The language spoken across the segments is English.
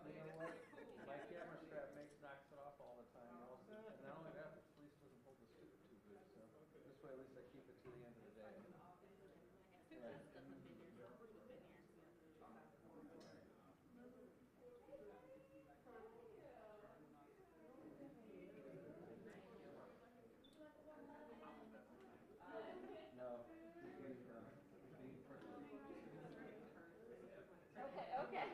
You know what? My camera strap knocks it off all the time. And not only that, the police doesn't hold the sticker too good. So this way, at least I keep it to the end of the day. No. Okay.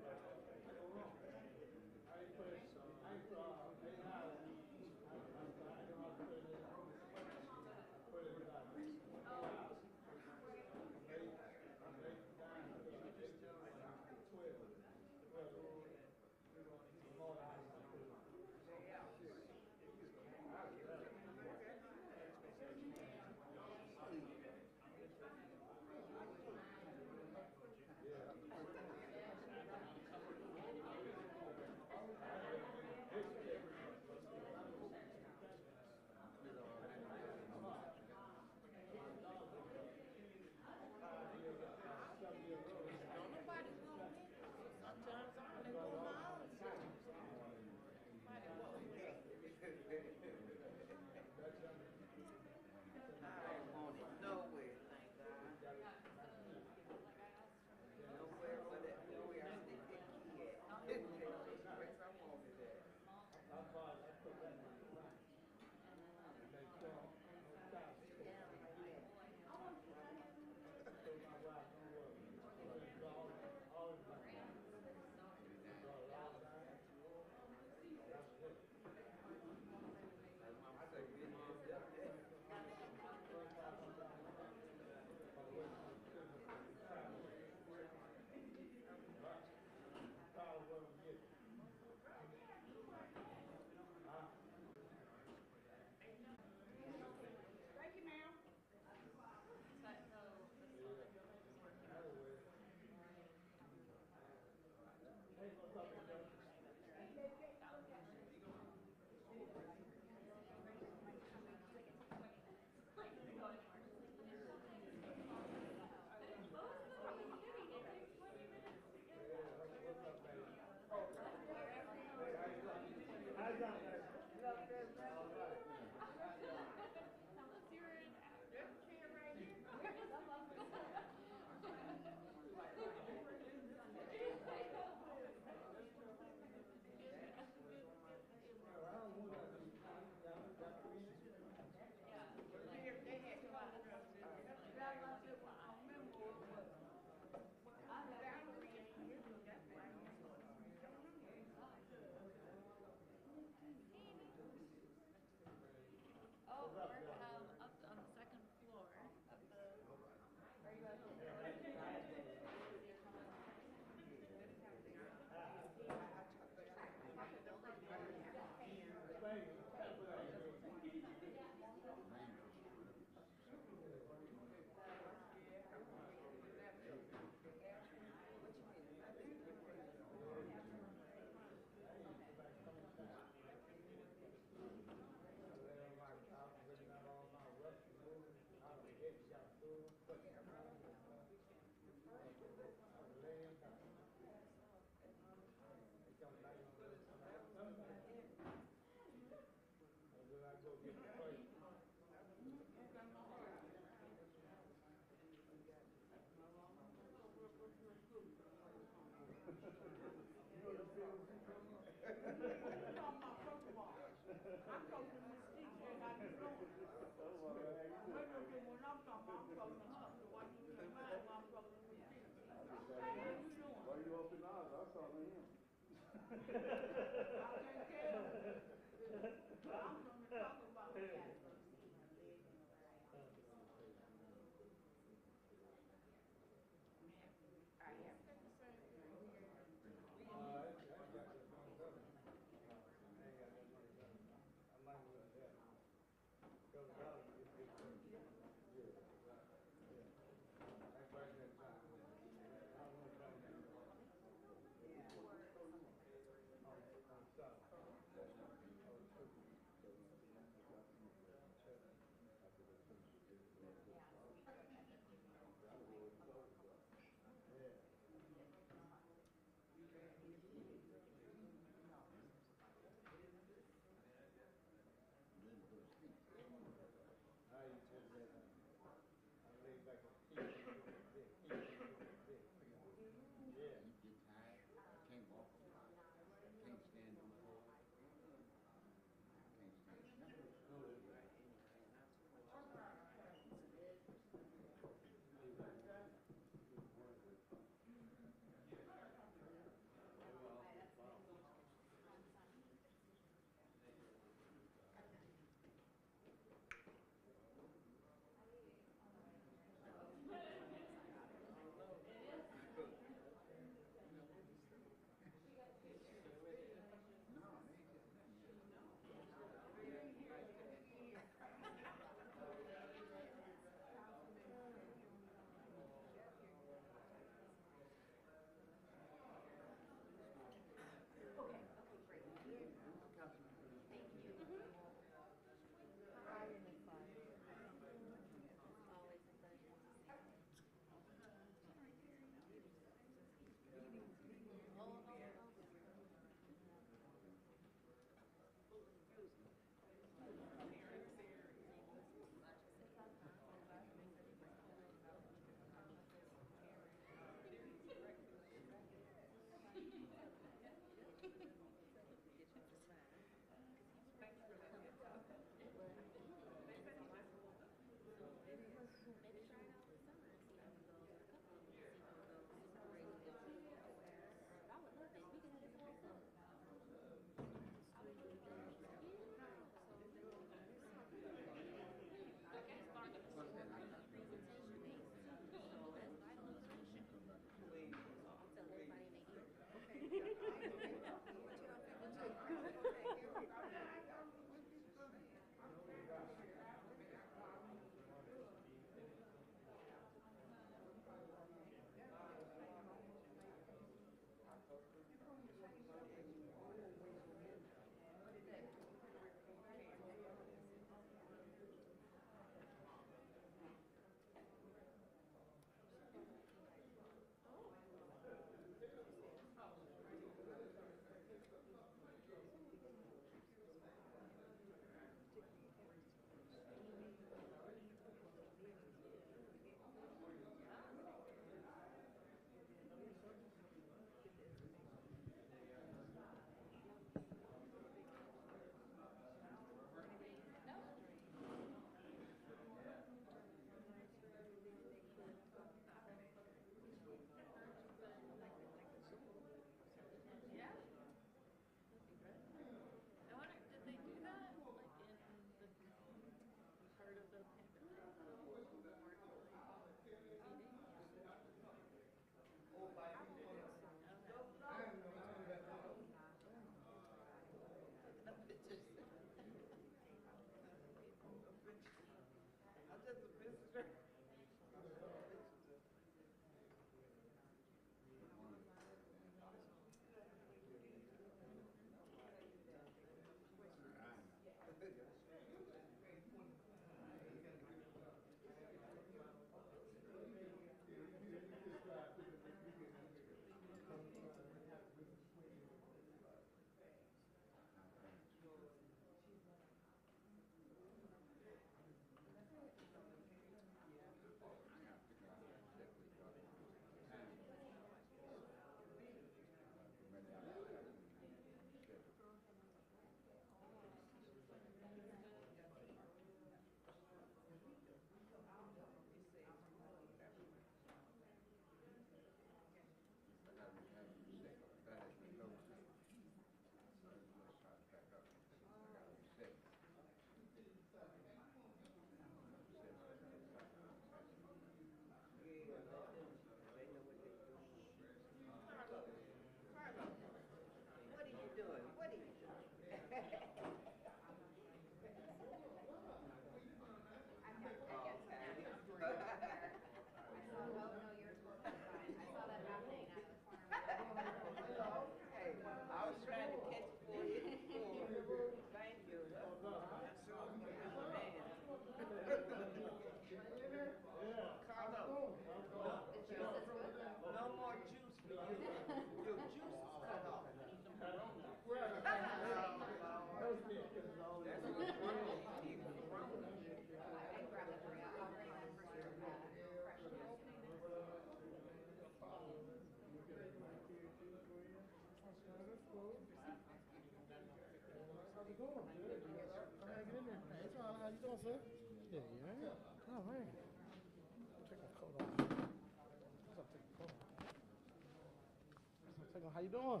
How you doing?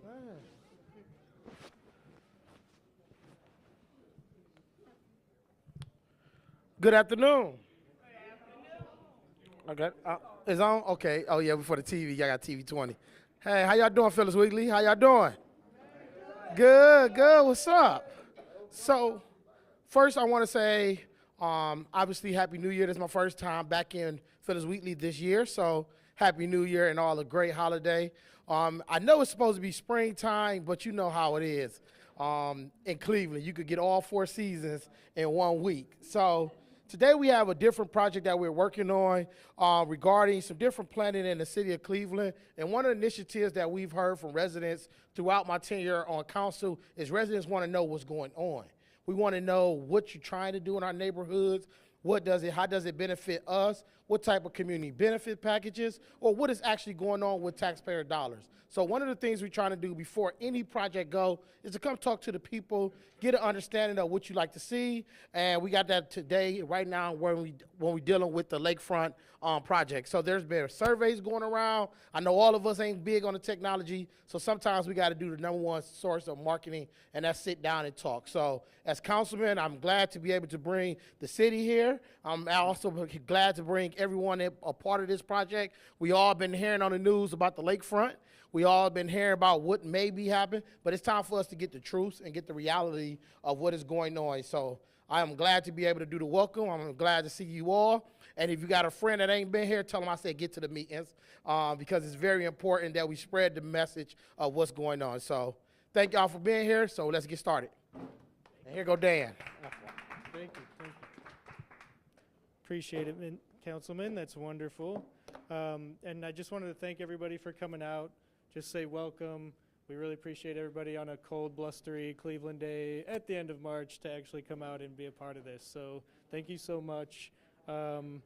Man. Good afternoon. Okay. It's on? Okay. Oh, yeah, before the TV. Y'all got TV 20. Hey, how y'all doing, Phyllis Weekly? How y'all doing? Good, good. What's up? So, first, I want to say, obviously, Happy New Year. This is my first time back in Phyllis Weekly this year, so Happy New Year and all a great holiday. I know it's supposed to be springtime, but you know how it is. In Cleveland, you could get all 4 seasons in 1 week. So today we have a different project that we're working on regarding some different planning in the city of Cleveland. And one of the initiatives that we've heard from residents throughout my tenure on council is residents want to know what's going on. We want to know what you're trying to do in our neighborhoods. How does it benefit us? What type of community benefit packages, or what is actually going on with taxpayer dollars? So one of the things we're trying to do before any project go is to come talk to the people, get an understanding of what you like to see, and we got that today, right now, when we're dealing with the lakefront project. So there's been surveys going around. I know all of us ain't big on the technology, so sometimes we got to do the #1 source of marketing, and that's sit down and talk. So as councilman, I'm glad to be able to bring the city here. I'm also glad to bring everyone a part of this project. We all been hearing on the news about the lakefront. We all been hearing about what may be happening, but it's time for us to get the truth and get the reality of what is going on. So I am glad to be able to do the welcome. I'm glad to see you all. And if you got a friend that ain't been here, tell them I said get to the meetings because it's very important that we spread the message of what's going on. So thank y'all for being here. So let's get started. And here go Dan. Thank you. Appreciate it, Councilman. That's wonderful. And I just wanted to thank everybody for coming out. Just say welcome. We really appreciate everybody on a cold, blustery Cleveland day at the end of March to actually come out and be a part of this. So thank you so much. And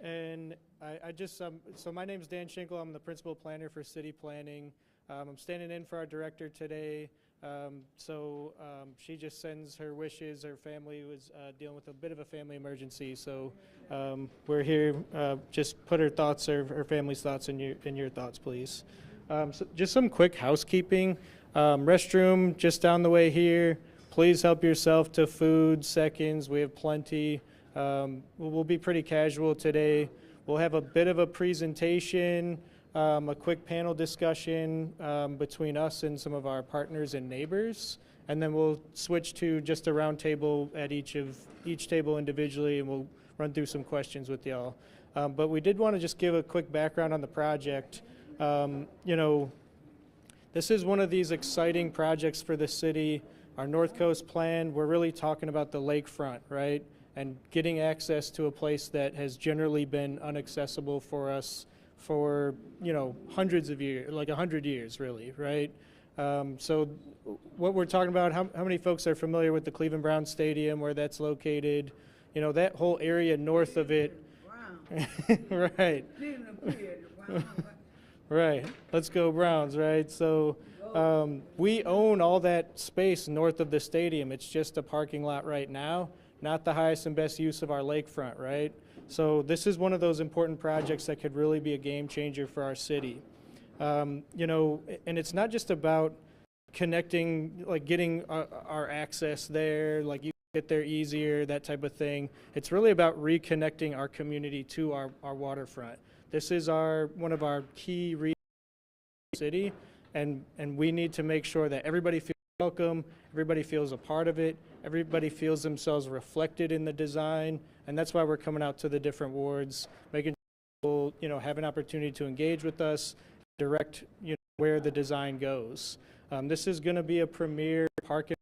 so my name is Dan Schinkel. I'm the principal planner for city planning. I'm standing in for our director today. She just sends her wishes. Her family was dealing with a bit of a family emergency. So we're here. Just put her thoughts, her family's thoughts in your thoughts, please. So just some quick housekeeping. Restroom just down the way here. Please help yourself to food, seconds. We have plenty. We'll be pretty casual today. We'll have a bit of a presentation, a quick panel discussion between us and some of our partners and neighbors. And then we'll switch to just a round table at each table individually, and we'll run through some questions with y'all. But we did want to just give a quick background on the project. This is one of these exciting projects for the city. Our North Coast plan, we're really talking about the lakefront, right? And getting access to a place that has generally been inaccessible for us for, hundreds of years, like 100 years really, right? So what we're talking about, how many folks are familiar with the Cleveland Browns Stadium, where that's located? That whole area north of it. Wow. Right. Right. Let's go Browns, right? So we own all that space north of the stadium. It's just a parking lot right now, not the highest and best use of our lakefront, right? So this is one of those important projects that could really be a game changer for our city. And it's not just about connecting, like getting our access there, like you get there easier, that type of thing. It's really about reconnecting our community to our waterfront. This is one of our key regions of the city, and we need to make sure that everybody feels welcome, everybody feels a part of it, everybody feels themselves reflected in the design, and that's why we're coming out to the different wards, making sure people, have an opportunity to engage with us, direct, where the design goes. This is going to be a premier parking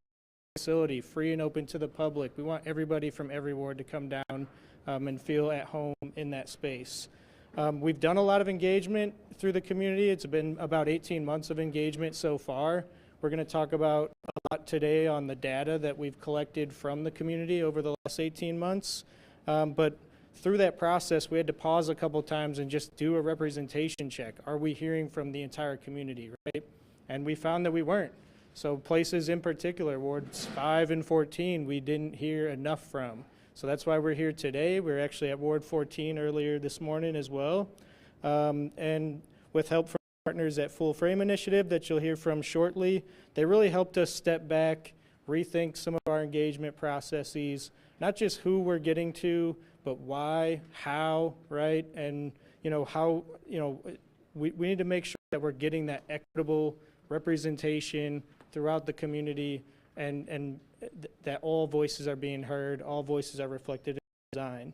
facility, free and open to the public. We want everybody from every ward to come down and feel at home in that space. We've done a lot of engagement through the community. It's been about 18 months of engagement so far. We're going to talk about a lot today on the data that we've collected from the community over the last 18 months. But through that process, we had to pause a couple times and just do a representation check. Are we hearing from the entire community, right? And we found that we weren't. So places in particular, wards 5 and 14, we didn't hear enough from. So that's why we're here today. We're actually at Ward 14 earlier this morning as well. And with help from partners at Full Frame Initiative that you'll hear from shortly. They really helped us step back, rethink some of our engagement processes, not just who we're getting to, but why, how, right? And, how, we need to make sure that we're getting that equitable representation throughout the community and that all voices are being heard, all voices are reflected in design.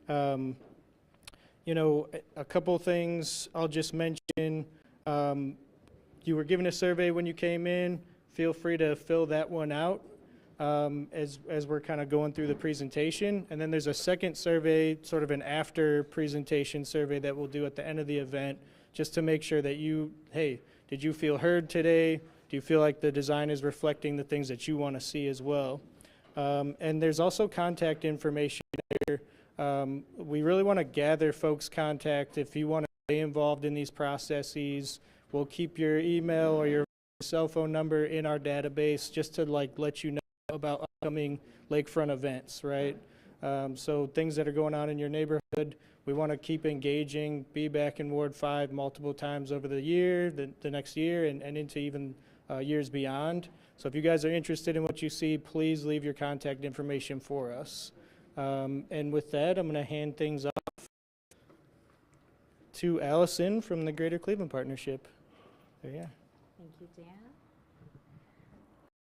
A couple things I'll just mention. You were given a survey when you came in. Feel free to fill that one out as we're kind of going through the presentation. And then there's a second survey, sort of an after presentation survey that we'll do at the end of the event, just to make sure that did you feel heard today? Do you feel like the design is reflecting the things that you want to see as well? And there's also contact information there. We really want to gather folks' contact. If you want to stay involved in these processes, we'll keep your email or your cell phone number in our database just to let you know about upcoming lakefront events, right? So things that are going on in your neighborhood, we want to keep engaging, be back in Ward 5 multiple times over the year, the next year, and into even years beyond. So if you guys are interested in what you see, please leave your contact information for us. And with that, I'm going to hand things off to Allison from the Greater Cleveland Partnership. There you are. Thank you, Dan.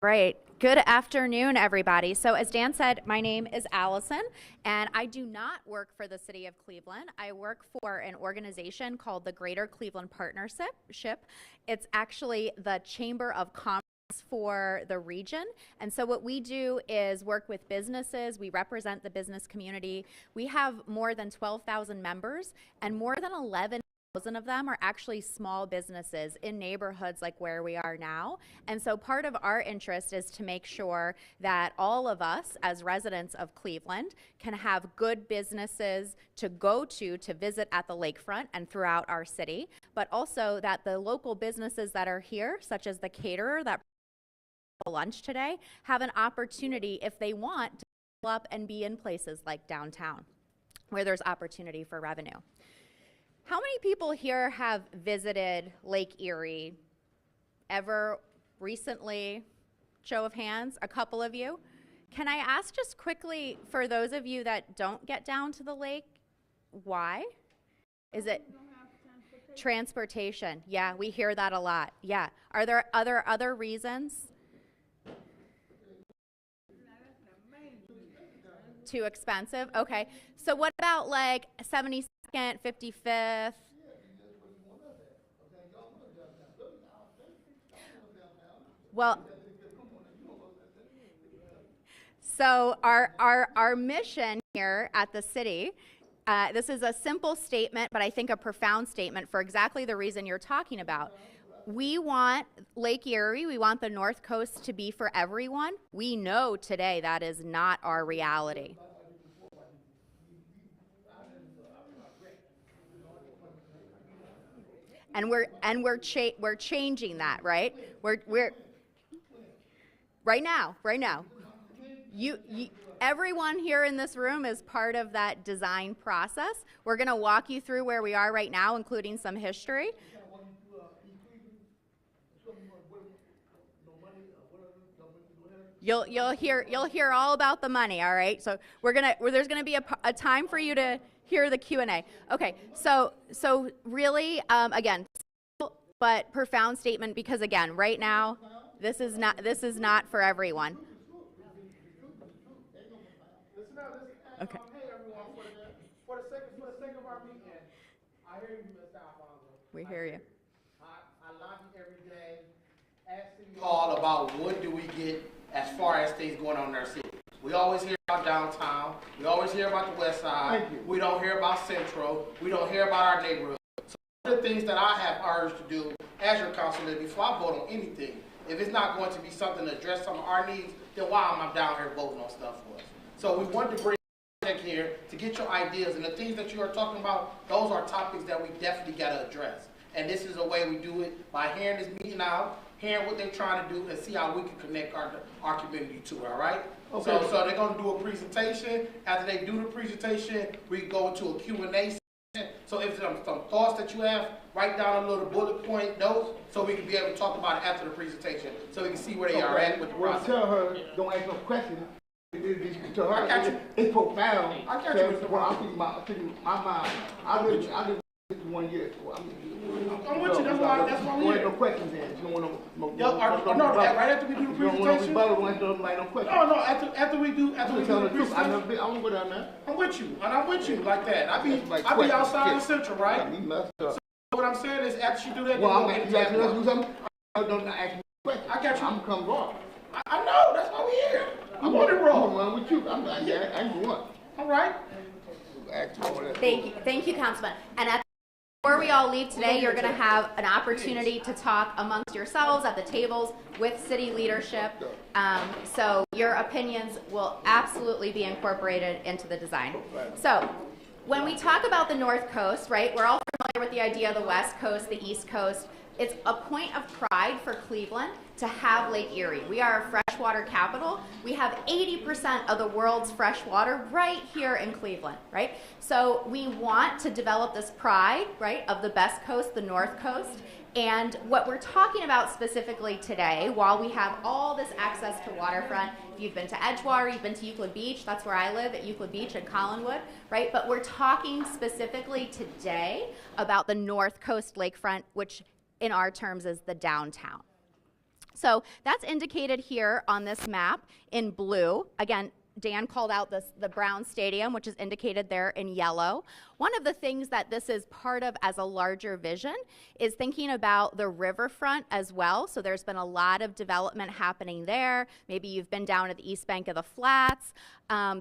Right. Good afternoon, everybody. So as Dan said, my name is Allison, and I do not work for the City of Cleveland. I work for an organization called the Greater Cleveland Partnership. It's actually the Chamber of Commerce for the region. And so what we do is work with businesses. We represent the business community. We have more than 12,000 members, and more than 11,000 of them are actually small businesses in neighborhoods like where we are now. And so part of our interest is to make sure that all of us as residents of Cleveland can have good businesses to go to visit at the lakefront and throughout our city, but also that the local businesses that are here, such as the caterer that lunch today, have an opportunity, if they want, to fill up and be in places like downtown where there's opportunity for revenue. How many people here have visited Lake Erie ever recently? Show of hands, a couple of you. Can I ask just quickly, for those of you that don't get down to the lake, why? Is it transportation? Yeah, we hear that a lot. Yeah. Are there other reasons? Too expensive? Okay. So what about like 72nd, 55th? Well, so our mission here at the city, this is a simple statement, but I think a profound statement for exactly the reason you're talking about. We want Lake Erie, we want the North Coast to be for everyone. We know today that is not our reality. And we're changing that, right? We're right now. Everyone here in this room is part of that design process. We're going to walk you through where we are right now, including some history. You'll hear all about the money, all right? So there's gonna be a time for you to hear the Q&A. Okay, so really, again, but profound statement, because again, right now, this is not for everyone. Okay. Hey everyone, for the sake of our meeting, I hear you, Mr. Alfonso. We hear you. I lobby every day, asking you all about what do we get as far as things going on in our city. We always hear about downtown. We always hear about the west side. We don't hear about Central. We don't hear about our neighborhood. So one of the things that I have urged to do as your councilman before I vote on anything, if it's not going to be something to address some of our needs, then why am I down here voting on stuff for us? So we want to bring here to get your ideas, and the things that you are talking about, those are topics that we definitely got to address. And this is a way we do it by hearing this meeting out, hearing what they're trying to do, and see how we can connect our community to it, all right? Okay. So they're going to do a presentation. After they do the presentation, we go into a Q&A session, So if there's some thoughts that you have, write down a little bullet point notes so we can be able to talk about it after the presentation, so we can see where they are at with the Well, process. tell her, don't ask no questions. To her, I got you. it's profound. I got you, Mr. Well, I'm thinking my mind. I live 51 years. So I'm with you, that's why we Don't here. ask no questions then. You don't want no No, right after we do the You don't want no presentation? rebuttal, don't ask no questions. No, after we do I'm the telling the truth. presentation, I won't go down there. I'm with you, and I'm with you like that. I be Questions. outside in Central, right? Got me messed up. What I'm saying is, after you do that, Well, then I'm we'll asking get you into to do that. something. Don't ask me questions. I got you. I'm come raw. I know, that's why we here. I'm on the I'm road. one with you. I ain't the one. All right? Ask all that. Thank you, Councilman. And before we all leave today, you're going to have an opportunity to talk amongst yourselves at the tables with city leadership. So your opinions will absolutely be incorporated into the design. So when we talk about the North Coast, right, we're all familiar with the idea of the West Coast, the East Coast. It's a point of pride for Cleveland to have Lake Erie. We are a freshwater capital. We have 80% of the world's fresh water right here in Cleveland, right? So we want to develop this pride, right, of the best coast, the North Coast. And what we're talking about specifically today, while we have all this access to waterfront, if you've been to Edgewater, you've been to Euclid Beach, that's where I live, at Euclid Beach in Collinwood, right? But we're talking specifically today about the North Coast lakefront, which in our terms is the downtown. So that's indicated here on this map in blue. Again, Dan called out the Brown Stadium, which is indicated there in yellow. One of the things that this is part of as a larger vision is thinking about the riverfront as well. So there's been a lot of development happening there. Maybe you've been down at the East Bank of the Flats.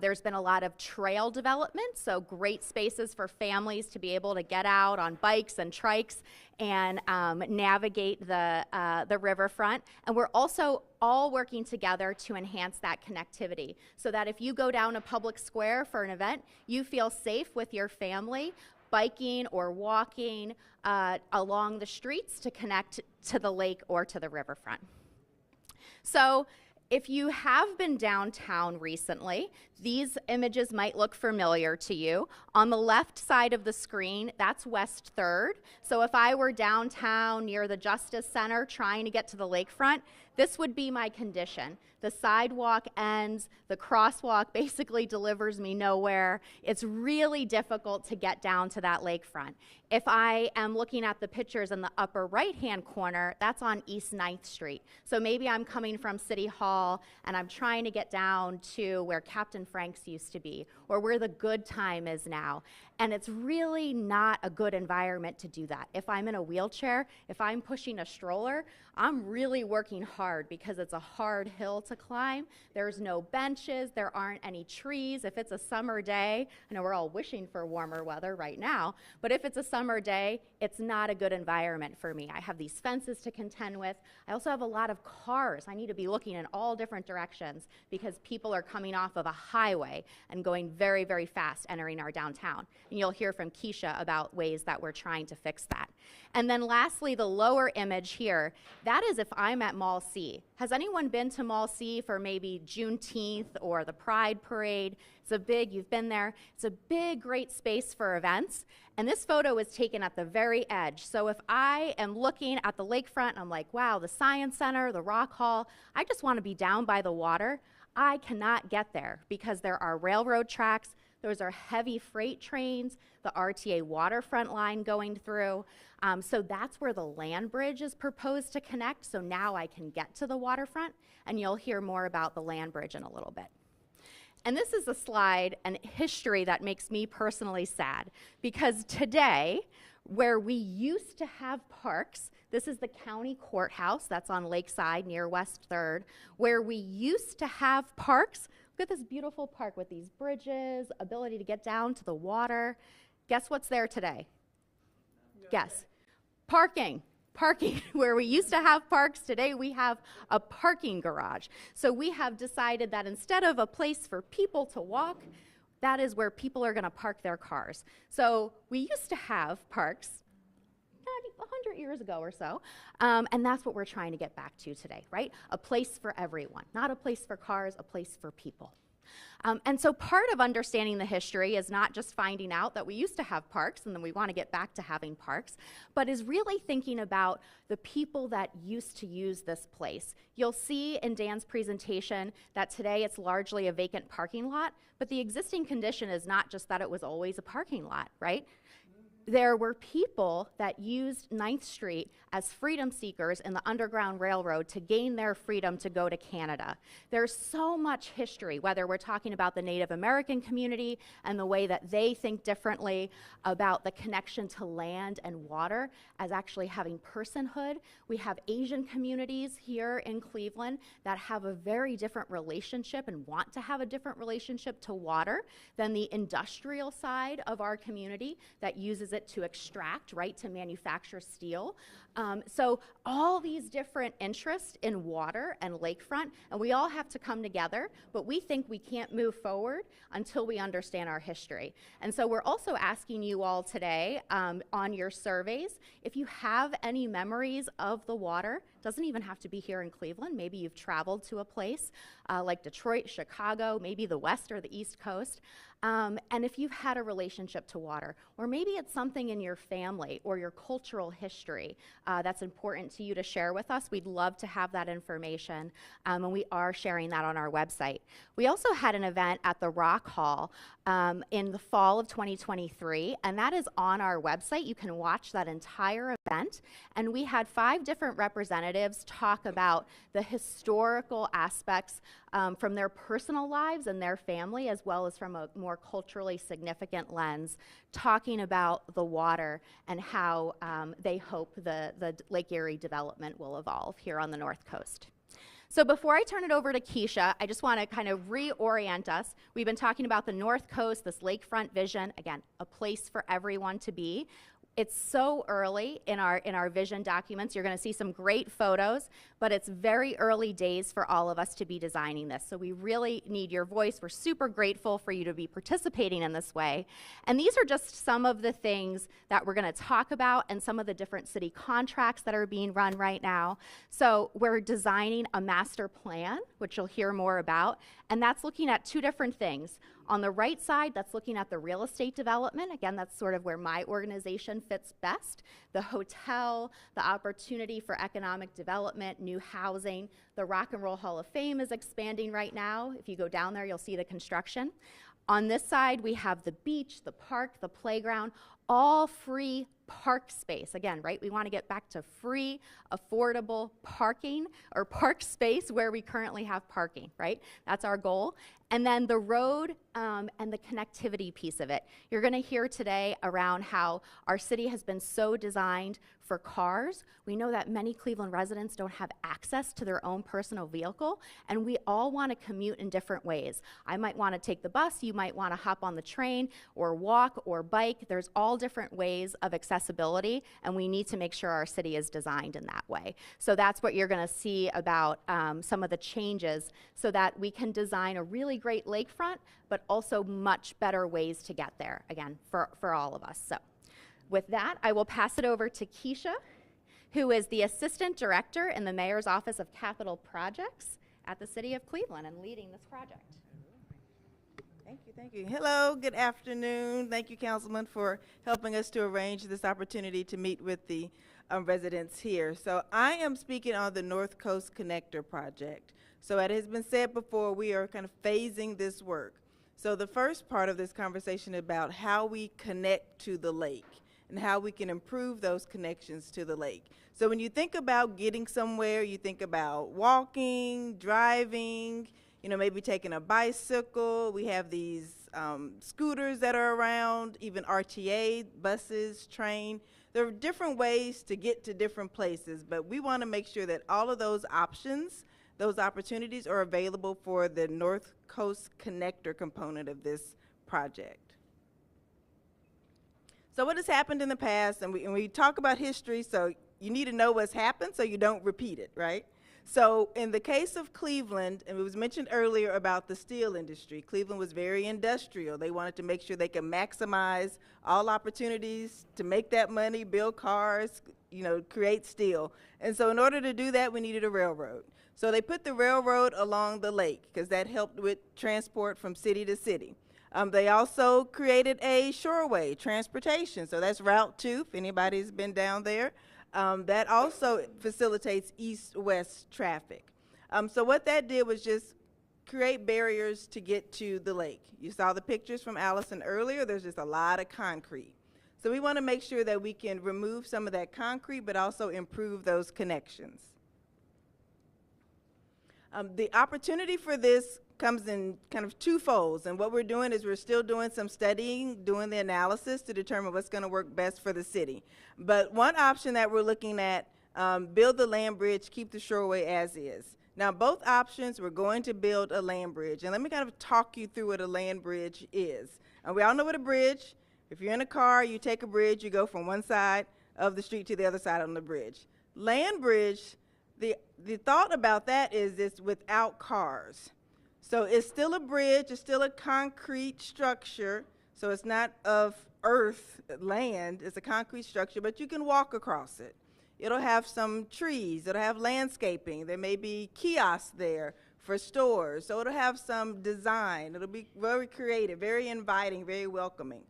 There's been a lot of trail development, so great spaces for families to be able to get out on bikes and trikes and navigate the riverfront. And we're also all working together to enhance that connectivity so that if you go down a public square for an event, you feel safe with your family biking or walking along the streets to connect to the lake or to the riverfront. So if you have been downtown recently, these images might look familiar to you. On the left side of the screen, that's West 3rd. So if I were downtown near the Justice Center trying to get to the lakefront, this would be my condition. The sidewalk ends, the crosswalk basically delivers me nowhere. It's really difficult to get down to that lakefront. If I am looking at the pictures in the upper right-hand corner, that's on East 9th Street. So maybe I'm coming from City Hall and I'm trying to get down to where Captain Frank's used to be or where the Good Time is now. And it's really not a good environment to do that. If I'm in a wheelchair, if I'm pushing a stroller, I'm really working hard because it's a hard hill to climb. There's no benches, there aren't any trees. If it's a summer day, I know we're all wishing for warmer weather right now, but if it's a summer day, it's not a good environment for me. I have these fences to contend with. I also have a lot of cars. I need to be looking in all different directions because people are coming off of a highway and going very, very fast entering our downtown. And you'll hear from Keisha about ways that we're trying to fix that. And then lastly, the lower image here, that is if I'm at Mall C. Has anyone been to Mall C for maybe Juneteenth or the Pride Parade? You've been there. It's a big, great space for events. And this photo is taken at the very edge. So if I am looking at the lakefront and I'm like, wow, the Science Center, the Rock Hall, I just want to be down by the water, I cannot get there because there are railroad tracks. Those are heavy freight trains, the RTA waterfront line going through. So that's where the land bridge is proposed to connect. So now I can get to the waterfront, and you'll hear more about the land bridge in a little bit. And this is a slide and history that makes me personally sad because today, where we used to have parks, this is the county courthouse that's on Lakeside near West 3rd, where we used to have parks. Look at this beautiful park with these bridges, ability to get down to the water. Guess what's there today? Guess. Parking. Parking. Where we used to have parks, today we have a parking garage. So we have decided that instead of a place for people to walk, that is where people are going to park their cars. So we used to have parks 100 years ago or so, and that's what we're trying to get back to today, right? A place for everyone, not a place for cars, a place for people. And so part of understanding the history is not just finding out that we used to have parks and then we want to get back to having parks, but is really thinking about the people that used to use this place. You'll see in Dan's presentation that today it's largely a vacant parking lot, but the existing condition is not just that it was always a parking lot, right? There were people that used 9th Street as freedom seekers in the Underground Railroad to gain their freedom to go to Canada. There's so much history, whether we're talking about the Native American community and the way that they think differently about the connection to land and water as actually having personhood. We have Asian communities here in Cleveland that have a very different relationship and want to have a different relationship to water than the industrial side of our community that uses it to extract, right, to manufacture steel. So all these different interests in water and lakefront, and we all have to come together, but we think we can't move forward until we understand our history. And so we're also asking you all today on your surveys, if you have any memories of the water, doesn't even have to be here in Cleveland, maybe you've traveled to a place like Detroit, Chicago, maybe the West or the East Coast, and if you've had a relationship to water, or maybe it's something in your family or your cultural history that's important to you to share with us, we'd love to have that information, and we are sharing that on our website. We also had an event at the Rock Hall in the fall of 2023, and that is on our website. You can watch that entire event, and we had 5 different representatives talk about the historical aspects from their personal lives and their family, as well as from a more culturally significant lens, talking about the water and how they hope the Lake Erie development will evolve here on the North Coast. So before I turn it over to Keisha, I just want to kind of reorient us. We've been talking about the North Coast, this lakefront vision, again, a place for everyone to be. It's so early in our vision documents. You're going to see some great photos, but it's very early days for all of us to be designing this. So we really need your voice. We're super grateful for you to be participating in this way. And these are just some of the things that we're going to talk about and some of the different city contracts that are being run right now. So we're designing a master plan, which you'll hear more about, and that's looking at 2 different things. On the right side, that's looking at the real estate development. Again, that's sort of where my organization fits best. The hotel, the opportunity for economic development, new housing. The Rock and Roll Hall of Fame is expanding right now. If you go down there, you'll see the construction. On this side, we have the beach, the park, the playground, all free park space. Again, right, we want to get back to free, affordable parking or park space where we currently have parking, right? That's our goal. And then the road and the connectivity piece of it. You're going to hear today around how our city has been so designed for cars. We know that many Cleveland residents don't have access to their own personal vehicle, and we all want to commute in different ways. I might want to take the bus, you might want to hop on the train or walk or bike. There's all different ways of accessibility, and we need to make sure our city is designed in that way. So that's what you're going to see about some of the changes so that we can design a really great lakefront, but also much better ways to get there, again, for all of us. So with that, I will pass it over to Keisha, who is the Assistant Director in the Mayor's Office of Capital Projects at the City of Cleveland and leading this project. Thank you, thank you. Hello, good afternoon. Thank you, Councilman, for helping us to arrange this opportunity to meet with the residents here. So I am speaking on the North Coast Connector project. So as has been said before, we are kind of phasing this work. So the first part of this conversation is about how we connect to the lake and how we can improve those connections to the lake. So when you think about getting somewhere, you think about walking, driving, you know, maybe taking a bicycle. We have these scooters that are around, even RTA, buses, train. There are different ways to get to different places, but we want to make sure that all of those options, those opportunities are available for the North Coast Connector component of this project. So what has happened in the past, and we talk about history, so you need to know what's happened so you don't repeat it, right? So in the case of Cleveland, and it was mentioned earlier about the steel industry, Cleveland was very industrial. They wanted to make sure they could maximize all opportunities to make that money, build cars, you know, create steel. And so in order to do that, we needed a railroad. So they put the railroad along the lake because that helped with transport from city to city. They also created a shoreway transportation. So that's Route 2, if anybody's been down there. That also facilitates east-west traffic. So what that did was just create barriers to get to the lake. You saw the pictures from Allison earlier. There's just a lot of concrete. So we want to make sure that we can remove some of that concrete, but also improve those connections. The opportunity for this comes in kind of two folds, and what we're doing is we're still doing some studying, doing the analysis to determine what's going to work best for the city. But one option that we're looking at, build the land bridge, keep the shoreway as is. Now both options, we're going to build a land bridge, and let me kind of talk you through what a land bridge is. We all know what a bridge, if you're in a car, you take a bridge, you go from one side of the street to the other side on the bridge. Land bridge, the thought about that is it's without cars. So it's still a bridge, it's still a concrete structure, so it's not of earth, land, it's a concrete structure, but you can walk across it. It'll have some trees, it'll have landscaping, there may be kiosks there for stores, so it'll have some design, it'll be very creative, very inviting, very welcoming.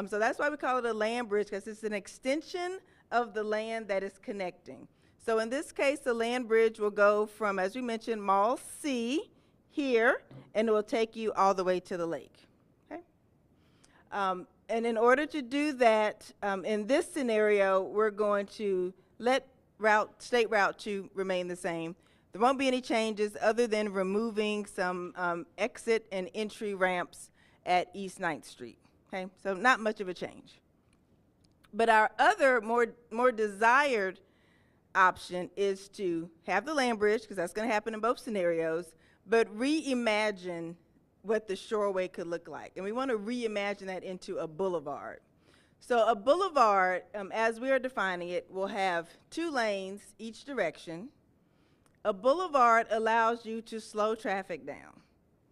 So that's why we call it a land bridge, because it's an extension of the land that is connecting. So in this case, the land bridge will go from, as we mentioned, Mall C here, and it will take you all the way to the lake. Okay? And in order to do that, in this scenario, we're going to let State Route 2 remain the same. There won't be any changes other than removing some exit and entry ramps at East 9th Street. Okay, so not much of a change. But our other more desired option is to have the land bridge, because that's going to happen in both scenarios, but reimagine what the shoreway could look like. And we want to reimagine that into a boulevard. So a boulevard, as we are defining it, will have 2 lanes each direction. A boulevard allows you to slow traffic down.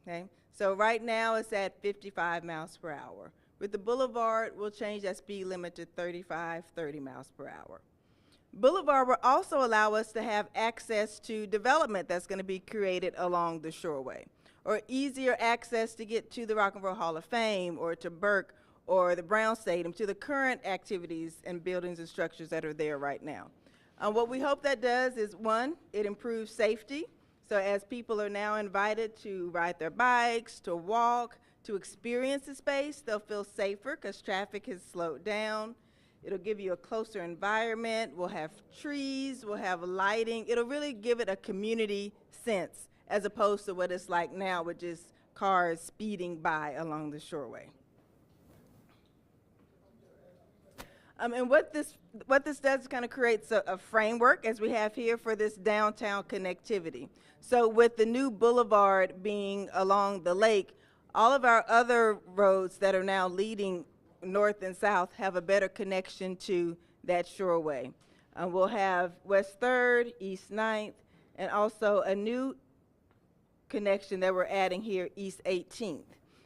Okay? So right now it's at 55 miles per hour. With the boulevard, we'll change that speed limit to 35, 30 miles per hour. Boulevard will also allow us to have access to development that's going to be created along the shoreway, or easier access to get to the Rock and Roll Hall of Fame, or to Burke, or the Brown Stadium, to the current activities and buildings and structures that are there right now. What we hope that does is, 1, it improves safety. So as people are now invited to ride their bikes, to walk, to experience the space, they'll feel safer because traffic has slowed down. It'll give you a closer environment. We'll have trees, we'll have lighting. It'll really give it a community sense as opposed to what it's like now with just cars speeding by along the shoreway. And what this does is kind of creates a framework, as we have here, for this downtown connectivity. So with the new boulevard being along the lake, all of our other roads that are now leading north and south have a better connection to that shoreway. We'll have West 3rd, East 9th, and also a new connection that we're adding here, East 18th.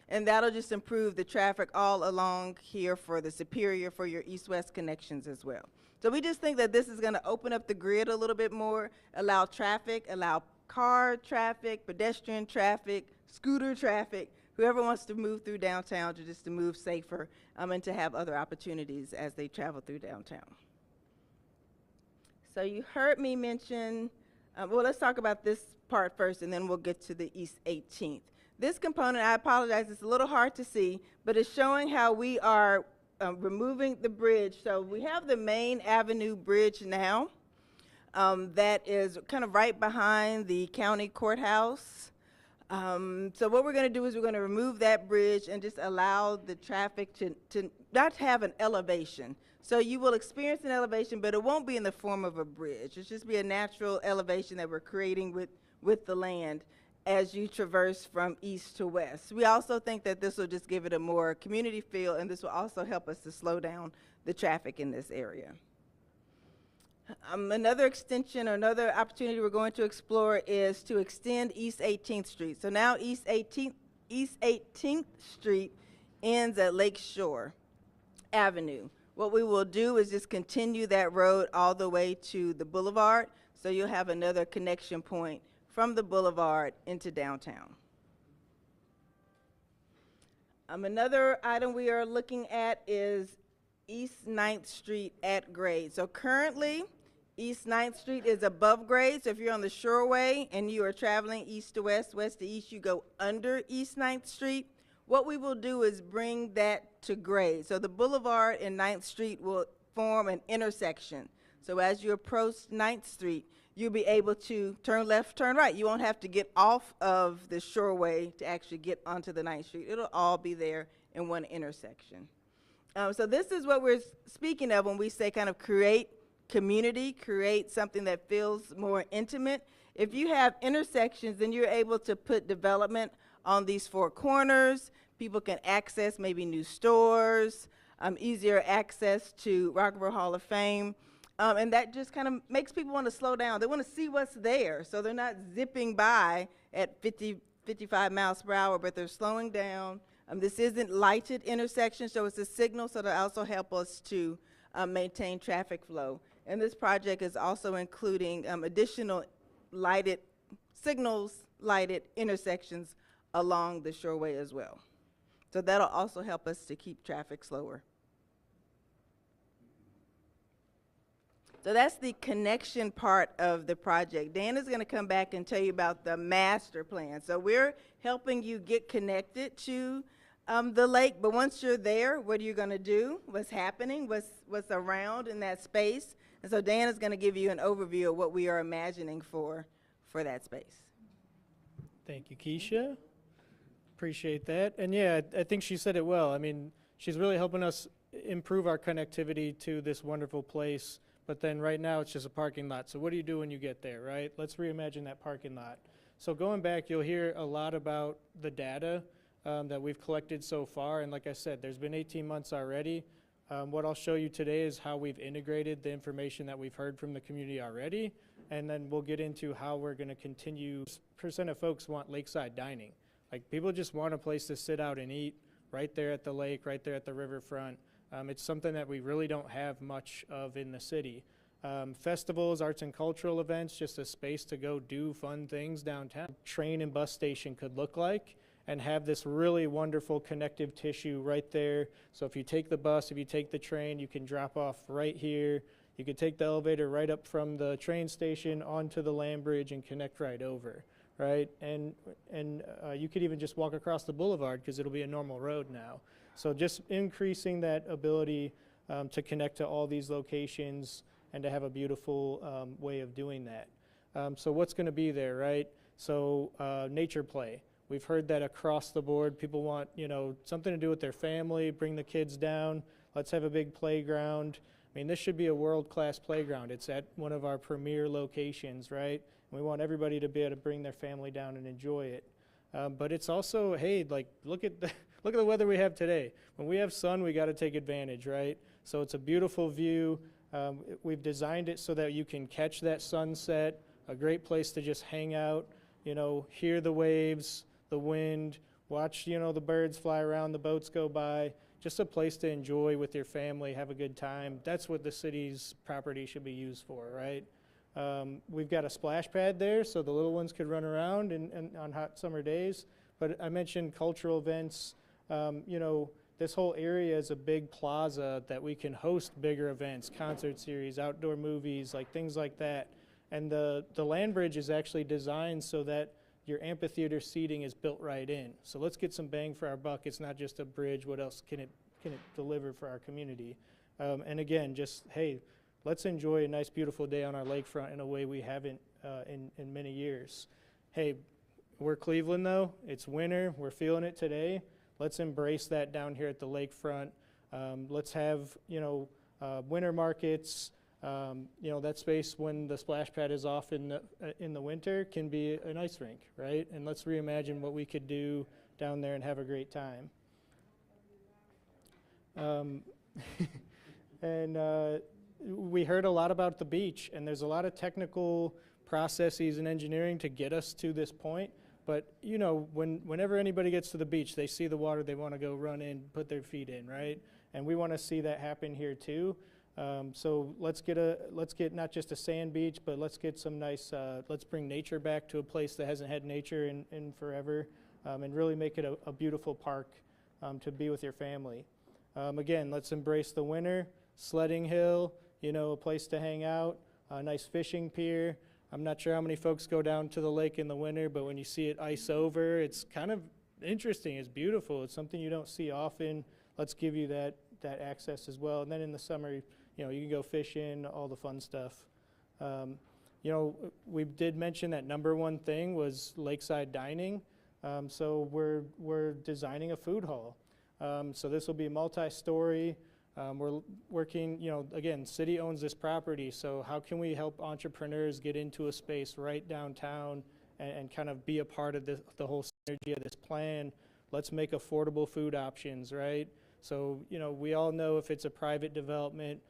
And that'll just improve the traffic all along here for the Superior, for your east-west connections as well. So we just think that this is going to open up the grid a little bit more, allow traffic, allow car traffic, pedestrian traffic, scooter traffic, whoever wants to move through downtown to move safer, and to have other opportunities as they travel through downtown. So you heard me mention, well, let's talk about this part first, and then we'll get to the East 18th. This component, I apologize, it's a little hard to see, but it's showing how we are removing the bridge. So we have the Main Avenue Bridge now that is kind of right behind the county courthouse. So what we're going to do is we're going to remove that bridge and just allow the traffic to not have an elevation. So you will experience an elevation, but it won't be in the form of a bridge. It'll just be a natural elevation that we're creating with the land as you traverse from east to west. We also think that this will just give it a more community feel, and this will also help us to slow down the traffic in this area. Another extension or another opportunity we're going to explore is to extend East 18th Street. So now East 18th Street ends at Lakeshore Avenue. What we will do is just continue that road all the way to the boulevard, so you'll have another connection point from the boulevard into downtown. Another item we are looking at is East 9th Street at grade. So currently, East 9th Street is above grade. So if you're on the Shoreway and you are traveling east to west, west to east, you go under East 9th Street. What we will do is bring that to grade. So the boulevard and 9th Street will form an intersection. So as you approach 9th Street, you'll be able to turn left, turn right. You won't have to get off of the Shoreway to actually get onto the 9th Street. It'll all be there in one intersection. So this is what we're speaking of when we say kind of create community, create something that feels more intimate. If you have intersections, then you're able to put development on these four corners. People can access maybe new stores, easier access to Rockville Hall of Fame. And that just kind of makes people want to slow down. They want to see what's there, so they're not zipping by at 50, 55 miles per hour, but they're slowing down. This isn't lighted intersection, so it's a signal, so that'll also help us to maintain traffic flow. And this project is also including additional lighted signals, lighted intersections along the Shoreway as well. So that'll also help us to keep traffic slower. So that's the connection part of the project. Dan is going to come back and tell you about the master plan. So we're helping you get connected to the lake, but once you're there, what are you going to do? What's happening? What's around in that space? And so Dan is going to give you an overview of what we are imagining for that space. Thank you, Keisha. Appreciate that. And yeah, I think she said it well. I mean, she's really helping us improve our connectivity to this wonderful place. But then right now it's just a parking lot. So what do you do when you get there, right? Let's reimagine that parking lot. So going back, you'll hear a lot about the data that we've collected so far. And like I said, there's been 18 months already. What I'll show you today is how we've integrated the information that we've heard from the community already. And then we'll get into how we're going to continue. Percent of folks want lakeside dining. Like, people just want a place to sit out and eat right there at the lake, right there at the riverfront. It's something that we really don't have much of in the city. Festivals, arts and cultural events, just a space to go do fun things downtown. Train and bus station could look like, and have this really wonderful connective tissue right there. So if you take the bus, if you take the train, you can drop off right here. You could take the elevator right up from the train station onto the land bridge and connect right over, right? And you could even just walk across the boulevard because it'll be a normal road now. So just increasing that ability to connect to all these locations and to have a beautiful way of doing that. So what's going to be there, right? So nature play. We've heard that across the board. People want, something to do with their family, bring the kids down. Let's have a big playground. I mean, this should be a world-class playground. It's at one of our premier locations, right? And we want everybody to be able to bring their family down and enjoy it. But it's also, hey, like, look at the weather we have today. When we have sun, we got to take advantage, right? So it's a beautiful view. We've designed it so that you can catch that sunset, a great place to just hang out, hear the waves, the wind, watch, the birds fly around, the boats go by. Just a place to enjoy with your family, have a good time. That's what the city's property should be used for, right? We've got a splash pad there so the little ones could run around and on hot summer days. But I mentioned cultural events. This whole area is a big plaza that we can host bigger events, concert series, outdoor movies, like things like that. And the land bridge is actually designed so that your amphitheater seating is built right in. So let's get some bang for our buck. It's not just a bridge. What else can it deliver for our community? And again, just, hey, let's enjoy a nice, beautiful day on our lakefront in a way we haven't in many years. Hey, we're Cleveland, though. It's winter. We're feeling it today. Let's embrace that down here at the lakefront. Let's have, winter markets. That space when the splash pad is off in the winter can be an ice rink, right? And let's reimagine what we could do down there and have a great time. We heard a lot about the beach, and there's a lot of technical processes and engineering to get us to this point. But, whenever anybody gets to the beach, they see the water, they want to go run in, put their feet in, right? And we want to see that happen here too. So let's get not just a sand beach, but let's get some nice, let's bring nature back to a place that hasn't had nature in forever, and really make it a beautiful park to be with your family. Again, let's embrace the winter, sledding hill, you know, a place to hang out, a nice fishing pier. I'm not sure how many folks go down to the lake in the winter, but when you see it ice over, it's kind of interesting. It's beautiful. It's something you don't see often. Let's give you that access as well. And then in the summer, you know, you can go fishing, all the fun stuff. You know, we did mention that number one thing was lakeside dining. So we're designing a food hall. So this will be multi-story. We're working, you know, again, city owns this property, so how can we help entrepreneurs get into a space right downtown and kind of be a part of the whole synergy of this plan? Let's make affordable food options, right? So, you know, we all know if it's a private development,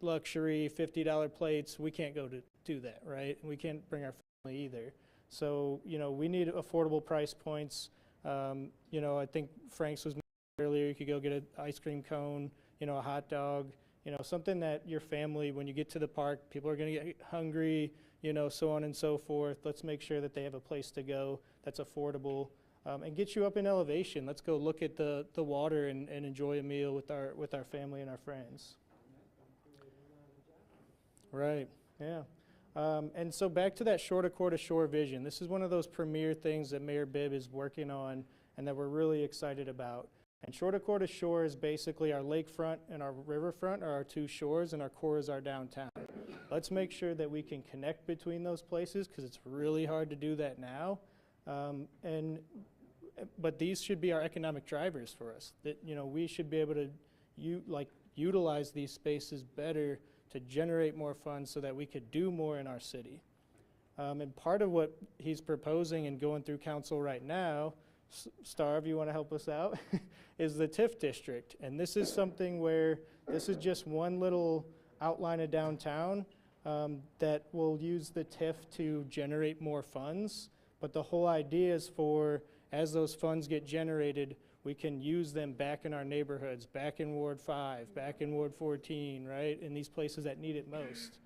luxury, $50 plates, we can't go to do that, right? We can't bring our family either. So, you know, we need affordable price points. You know, I think Frank's was earlier, you could go get an ice cream cone, you know, a hot dog, you know, something that your family, when you get to the park, people are going to get hungry, you know, so on and so forth. Let's make sure that they have a place to go that's affordable, and get you up in elevation. Let's go look at the water and enjoy a meal with our family and our friends. Right, yeah. And so back to that Shore to Core to Shore vision. This is one of those premier things that Mayor Bibb is working on and that we're really excited about. And Shore to Core to Shore is basically our lakefront and our riverfront are our two shores, and our core is our downtown. Let's make sure that we can connect between those places, because it's really hard to do that now. But these should be our economic drivers for us. That, you know, we should be able to utilize these spaces better to generate more funds so that we could do more in our city. And part of what he's proposing and going through council right now, Starv, you want to help us out, is the TIF district. And this is something where this is just one little outline of downtown that will use the TIF to generate more funds. But the whole idea is for, as those funds get generated, we can use them back in our neighborhoods, back in Ward 5, back in Ward 14, right? In these places that need it most.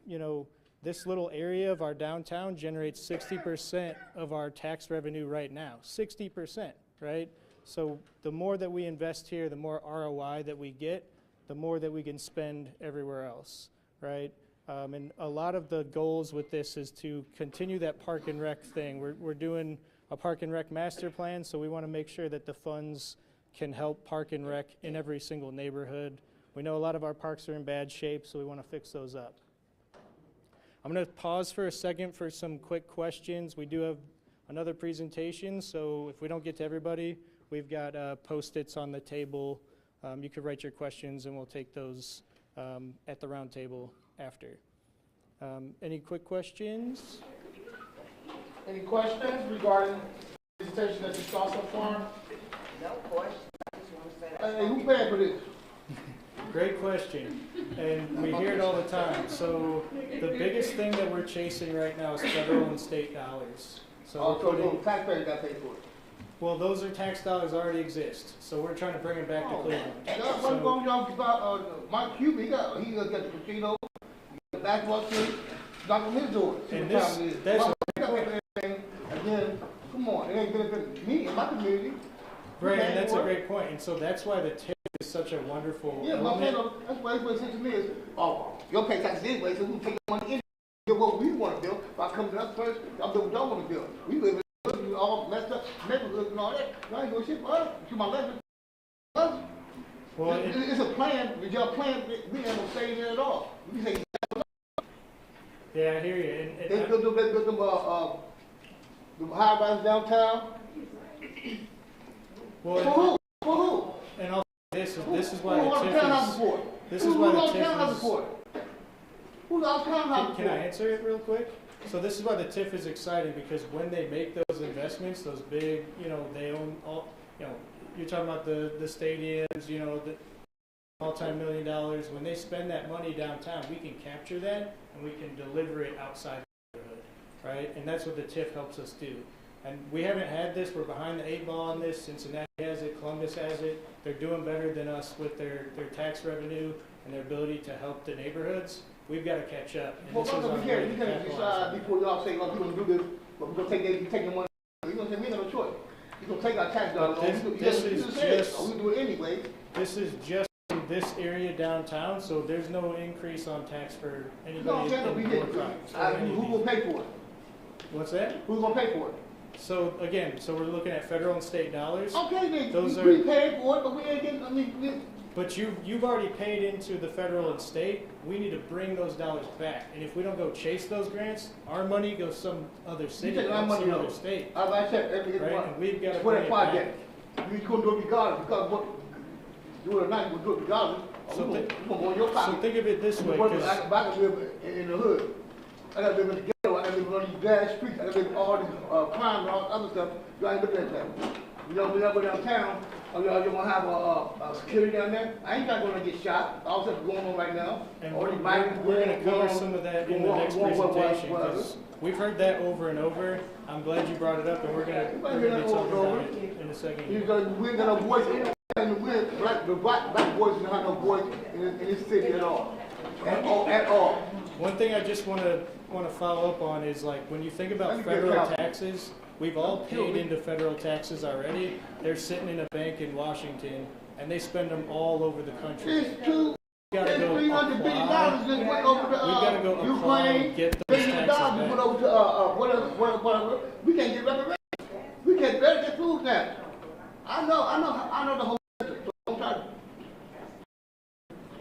You know, this little area of our downtown generates 60% of our tax revenue right now, 60%, right? So the more that we invest here, the more ROI that we get, the more that we can spend everywhere else, right? And a lot of the goals with this is to continue that park and rec thing. We're doing a park and rec master plan, so we want to make sure that the funds can help park and rec in every single neighborhood. We know a lot of our parks are in bad shape, so we want to fix those up. I'm going to pause for a second for some quick questions. We do have another presentation, so if we don't get to everybody, we've got Post-its on the table. You could write your questions, and we'll take those at the round table after. Any quick questions? Any questions regarding the presentation that you saw so far? No question. I just want to say that. Hey, who paid for this? Great question, and we hear it all the time. So the biggest thing that we're chasing right now is federal and state dollars. So Also, the taxpayers got paid for it. well, those are tax dollars already exist, so we're trying to bring them back to Cleveland. What's So, going on about Mike Cube? He got the casino, the basketball team, knock on his door. See And what this- time it is. that's Why he got paid for everything, and then, come on, it ain't benefiting me and my community. right, Okay, and that's a what? great point, and so that's why the TIF is such a wonderful Yeah, my man, element. that's why it's to me is, oh, you'll pay taxes anyway, so we take the money in, build what we want to build. If I come to us first, I'll build what y'all want to build. We live in all messed up neighborhoods and all that. Y'all ain't doing shit for us, to my left. Us. Well, It's a plan, but y'all plan, we ain't gonna stay there at all. We say, yeah, I hear you, they and build them high rise downtown. For well, who? For who? and also this is Who why the on the townhouse TIF is. report? This Who is why the on the TIF townhouse is. report? Who's on the townhouse Can I report? answer it real quick? So this is why the TIF is exciting, because when they make those investments, those big, you know, they own all, you know, you're talking about the stadiums, you know, the multi-million dollars. When they spend that money downtown, we can capture that and we can deliver it outside the neighborhood, right? And that's what the TIF helps us do. And we haven't had this, we're behind the 8 ball on this, Cincinnati has it, Columbus has it. They're doing better than us with their tax revenue and their ability to help the neighborhoods. We've got to catch up. And Well, this is our we way can't, to we can't capitalize decide on it. before y'all say, oh, we're gonna do this, but we're gonna take the money. You're gonna say, we ain't got no choice. You're gonna take our tax dollars. But this is just- We do it anyway. This is just in this area downtown, so there's no increase on tax for You know what I'm anybody saying? in We North get, Providence or any who of will these. pay for it? What's that? Who's gonna pay for it? So again, so we're looking at federal and state dollars, Okay, then, Those we are- paid for it, but we ain't getting, I mean, but you've already paid into the federal and state. We need to bring those dollars back. And if we don't go chase those grants, our money goes some other city, take our money some out. other state, as I said, every right? one. And we've got to For bring that it back. project. You gonna do it regardless, because what, do it or not, you gonna do it regardless. So We thi- gonna go in your So pocket. think of it this way, What- because I gotta live in the hood. I gotta live in the ghetto. I gotta live on these bad streets. I gotta live in all these crime and all this other stuff. You ain't looking at that. You know, when I go downtown, you gonna have a security down there. I ain't got gonna get shot. All this stuff going on right now. and All we're these bikes going to cover going- some of that in the going- next going- going- presentation, going- because we've heard that over and over. I'm glad you brought it up, and we're gonna be talking about it in a second. You got, we ain't got no voice in the wind. The black boys don't have no voice in this city at all. At all. One thing I just want to follow up on is, like, when you think about Let me get federal out. taxes, we've all paid into federal taxes already. They're sitting in a bank in Washington, and they spend them all over the country. It's two, We gotta it's go $300 billion apply. just went over We gotta go to apply and Ukraine. get those Billion taxes dollars went back. over to whatever. We can't get reparations. We can't barely get food now. I know the whole system. So don't try to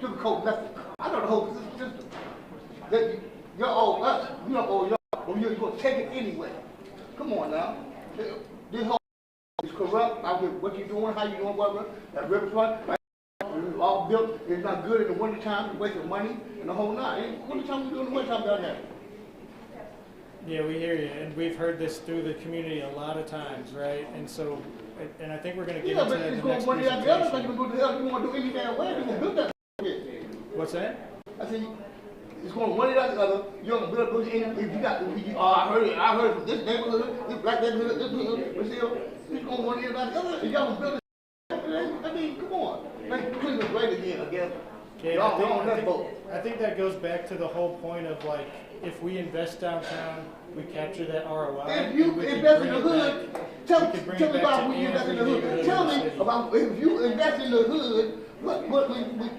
sugarcoat nothing. I know the whole system. That you're all us. You don't owe y'all, but you're gonna take it anyway. Come on now. This whole is corrupt. I mean, what you doing, how you doing, whatever. That riverfront, right? It's all built. It's not good in the wintertime. It's wasting money and the whole night. What time we do in the wintertime down there? Yeah, we hear you, and we've heard this through the community a lot of times, right? And so, and I think we're going to get Yeah, into but that in it's the going next one day after the other. Like presentation. you gonna do the hell you want to do any damn way. You gonna build that shit. What's that? I said, it's going one day after the other. You're gonna build a building. If you got, I heard from this neighborhood, this black neighborhood, this neighborhood, but still, it's going one day after the other. And y'all gonna build it. I mean, come on. Make Cleveland great again, I guess. Yeah, Y'all on that boat. I think that goes back to the whole point of, like, if we invest downtown, we capture that ROI. If you and we can invest in bring the it hood, back. tell we can bring me it back about to when you invest in the every hood. neighborhood Tell in the me city. about if you invest in the hood.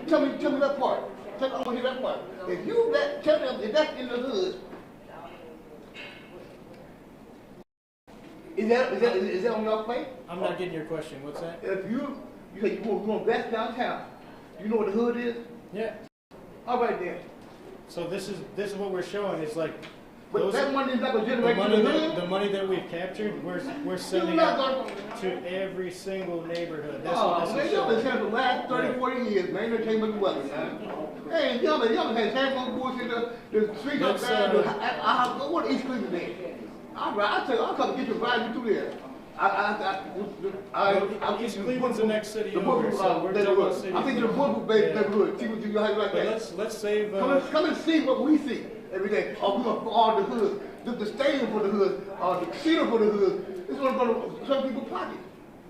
Tell me that part. I want to hear that part. If you tell them invest in the hood, is that on your plate? I'm not getting your question. What's that? If you say you want to invest downtown, you know what the hood is? Yeah. All right then. So this is what we're showing. Is like But those, that money is not going to the generate money in the that hood. the money that we've captured, we're sending not out gonna- to every single neighborhood. That's Oh, what man, this is y'all been showing. saying for the last 30, 40 years, man. They came with the weather, man. Hey, y'all been saying same old bullshit. The streets up Let's, there, what East Cleveland is. I'll tell you, I'll come get you, ride you through there. East Cleveland's the next city over, so we're talking about city. I think the Brooklyn Yeah. neighborhood. See what you like But that. let's save. Come and see what we see every day. Oh, we gonna all the hood, the stadium for the hood, the casino for the hood. This one's gonna some people's pockets.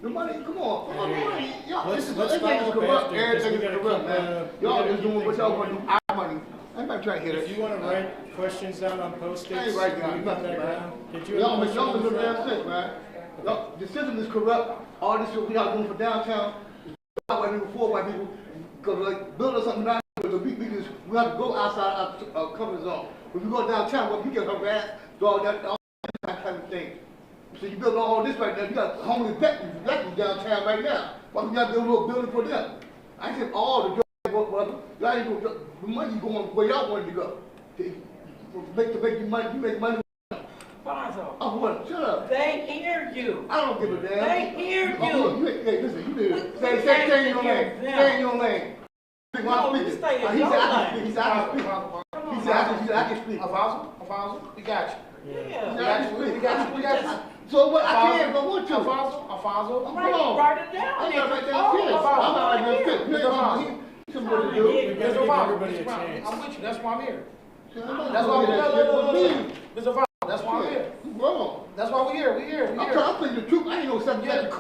The money, come on, money. Y'all, Let's everything follow is up corrupt. after, 'cause Everything we is gotta corrupt, keep, man. we Y'all gotta just keep doing what things y'all want to moving. do. Our money. I'm not trying to hear that. If you want to write questions down on Post-its, I ain't right you now, can nothing, come back man. down. Did you Y'all have a make y'all question look on the damn front? sick, man. Y'all, the system is corrupt. All this shit we are doing for downtown, white people, for white people, because like building something down here, we have to go outside our comfort zone. When we go downtown, well, you get harassed, do all that kind of thing. So you build all this right now. You got homeless veterans downtown right now. Why we got to build a little building for them? I said all the drugs, y'all ain't gonna, the money going where y'all want it to go. To make you money, you make money. Fonzo, Oh, what? Shut up. they hear you. I don't give a damn. They hear Oh, you. hey, listen, you did. We Stay can't in your hear lane. them. Stay in your lane. Speak while I'm No, you speaking. stay in He your said I can lane. speak. He said I can speak. He said I can speak. Alfonso, we got you. He Yeah. said I can speak. We got you. So what? I can't, but what you? Alfonso. Come Write on. write it down. I'm not right there. Oh, I'm not right there. You ain't gonna- he somebody to do. We gotta give everybody a chance. I'm with you, that's why I'm here. That's That's why that shit with me. Mr. Alfonso, that's why I'm here. You wrong. That's why we're here, we here.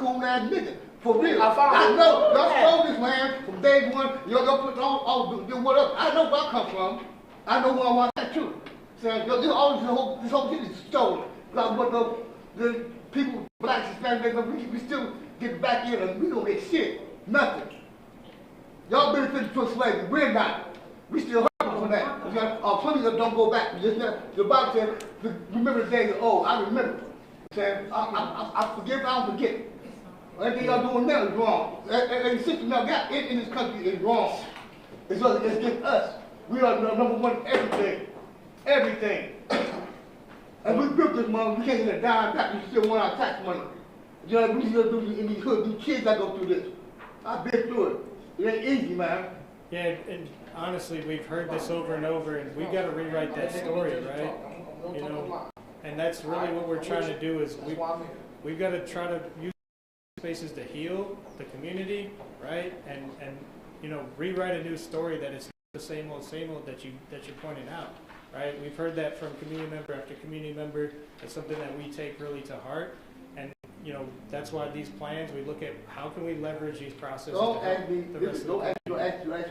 cool ass nigga. For real. Alfonso. I know, y'all stole this man from day one. Y'all put all do whatever. I know where I come from. I know where I want that too. Saying, this whole shit is stolen. Like what the people, blacks, Hispanics, we still get back in and we don't get shit. Nothing. Y'all benefited from slavery. We're not. We still hurting from that. Plenty of them don't go back. The Bible said, remember the days of old. I remember. Saying, I forgive, I don't forget. Everything y'all doing now is wrong. Every system y'all got in this country is wrong. It's against us. We are number one in everything. Everything. And we built this money, we can't get a dime back, we still want our tax money. You know, we still do in these hoods, these kids that go through this. I've been through it. It ain't easy, man. Yeah, and honestly, we've heard this over and over, and we got to rewrite that story, right? You know, and that's really what we're trying to do is we've got to try to use spaces to heal the community, right? And you know, rewrite a new story that is the same old that you're pointing out, right? We've heard that from community member after community member. It's something that we take really to heart, and you know, that's why these plans, we look at how can we leverage these processes. Don't ask me, don't ask you, right?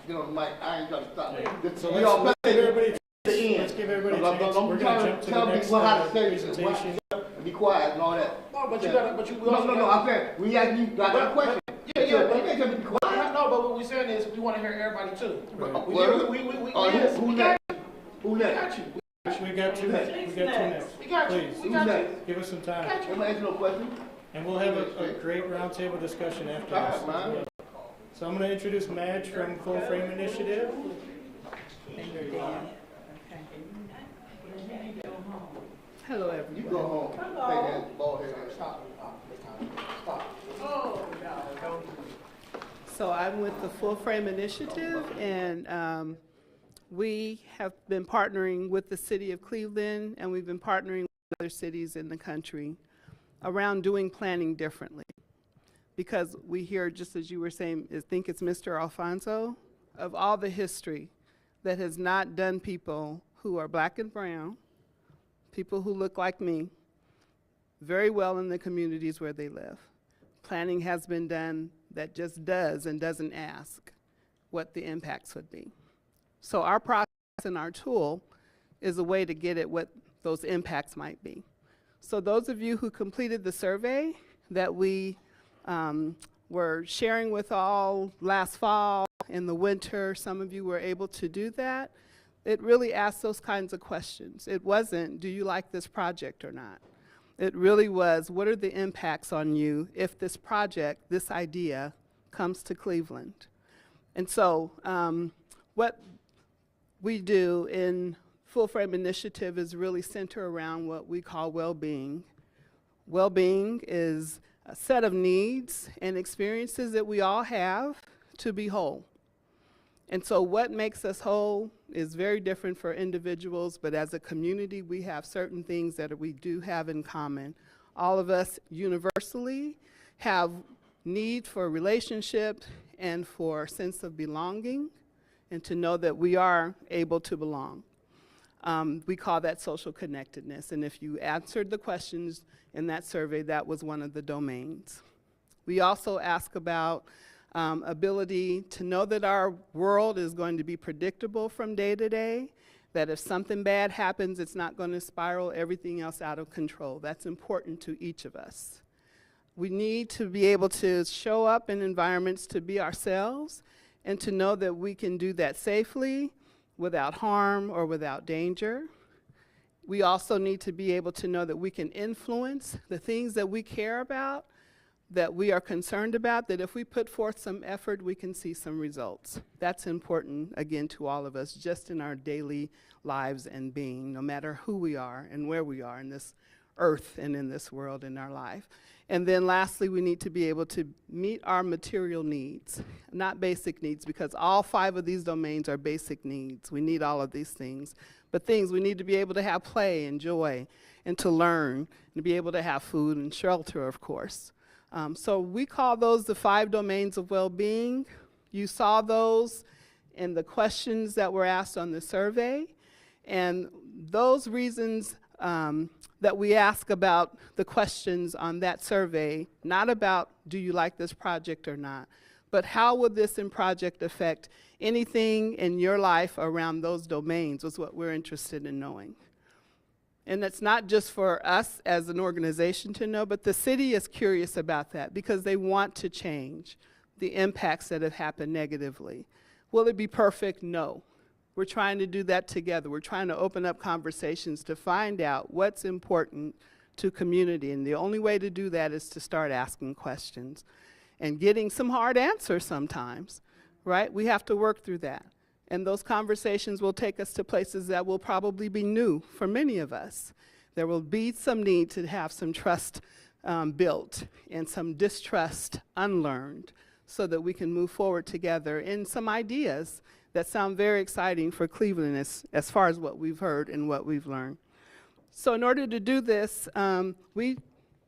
You know, Mike, I ain't trying to stop. Yeah. So let's give everybody a chance. We're going to jump to the next presentation. Be quiet and all that. No, but you No, I'm saying, we ask you, I got a question. Yeah, but you can't tell me to be quiet. No, but what we're saying is we want to hear everybody too. Right. Yes, Who we next? got Who you. next? We got two next. We got you. Who's next? Give us some time. I'm gonna ask you no question. And we'll have a great roundtable discussion after All this. right, man. So I'm going to introduce Madge from Full Frame Initiative. Hello, You everyone. go home. Take that ball head. Stop. So I'm with the Full Frame Initiative, and we have been partnering with the city of Cleveland, and we've been partnering with other cities in the country around doing planning differently. Because we hear, just as you were saying, I think it's Mr. Alfonso, of all the history that has not done people who are black and brown, people who look like me, very well in the communities where they live. Planning has been done that just does and doesn't ask what the impacts would be. So our process and our tool is a way to get at what those impacts might be. So those of you who completed the survey that we were sharing with all last fall, in the winter, some of you were able to do that. It really asked those kinds of questions. It wasn't, do you like this project or not? It really was, what are the impacts on you if this project, this idea, comes to Cleveland? And so what we do in Full Frame Initiative is really center around what we call well-being. Well-being is a set of needs and experiences that we all have to be whole. And so what makes us whole is very different for individuals, but as a community, we have certain things that we do have in common. All of us universally have need for relationships and for a sense of belonging and to know that we are able to belong. We call that social connectedness, and if you answered the questions in that survey, that was one of the domains. We also ask about ability to know that our world is going to be predictable from day to day, that if something bad happens, it's not going to spiral everything else out of control. That's important to each of us. We need to be able to show up in environments to be ourselves and to know that we can do that safely, without harm or without danger. We also need to be able to know that we can influence the things that we care about, that we are concerned about, that if we put forth some effort, we can see some results. That's important, again, to all of us, just in our daily lives and being, no matter who we are and where we are in this earth and in this world in our life. And then lastly, we need to be able to meet our material needs, not basic needs, because all 5 of these domains are basic needs. We need all of these things. But things, we need to be able to have play and joy and to learn and to be able to have food and shelter, of course. So we call those the 5 domains of well-being. You saw those in the questions that were asked on the survey. And those reasons that that we ask about the questions on that survey, not about do you like this project or not, but how will this project affect anything in your life around those domains was what we're interested in knowing. And it's not just for us as an organization to know, but the city is curious about that because they want to change the impacts that have happened negatively. Will it be perfect? No. We're trying to do that together. We're trying to open up conversations to find out what's important to community. And the only way to do that is to start asking questions and getting some hard answers sometimes, right? We have to work through that. And those conversations will take us to places that will probably be new for many of us. There will be some need to have some trust built and some distrust unlearned so that we can move forward together in some ideas that sound very exciting for Cleveland as far as what we've heard and what we've learned. So in order to do this, we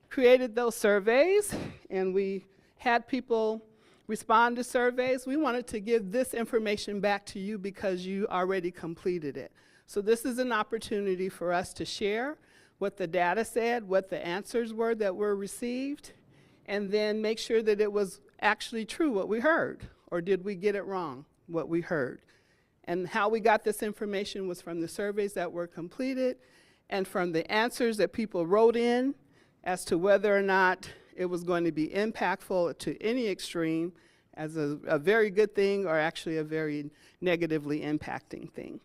created those surveys and we had people respond to surveys. We wanted to give this information back to you because you already completed it. So this is an opportunity for us to share what the data said, what the answers were that were received, and then make sure that it was actually true what we heard, or did we get it wrong, what we heard. And how we got this information was from the surveys that were completed and from the answers that people wrote in as to whether or not it was going to be impactful to any extreme as a very good thing or actually a very negatively impacting thing.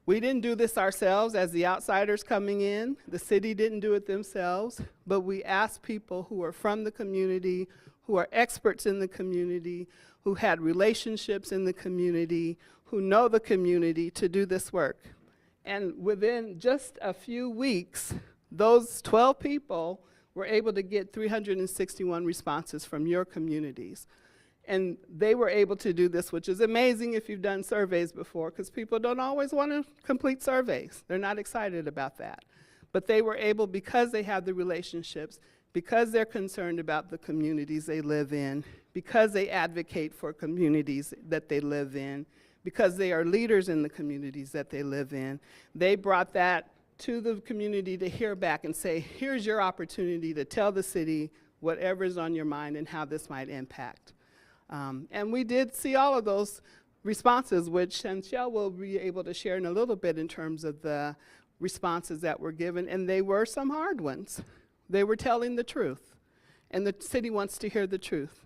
We didn't do this ourselves as the outsiders coming in. The city didn't do it themselves, but we asked people who are from the community, who are experts in the community, who had relationships in the community, who know the community to do this work. And within just a few weeks, those 12 people were able to get 361 responses from your communities. And they were able to do this, which is amazing if you've done surveys before, because people don't always want to complete surveys. They're not excited about that. But they were able, because they have the relationships, because they're concerned about the communities they live in, because they advocate for communities that they live in, because they are leaders in the communities that they live in, they brought that to the community to hear back and say, here's your opportunity to tell the city whatever's on your mind and how this might impact. And we did see all of those responses, which Chanchelle will be able to share in a little bit in terms of the responses that were given, and they were some hard ones. They were telling the truth, and the city wants to hear the truth.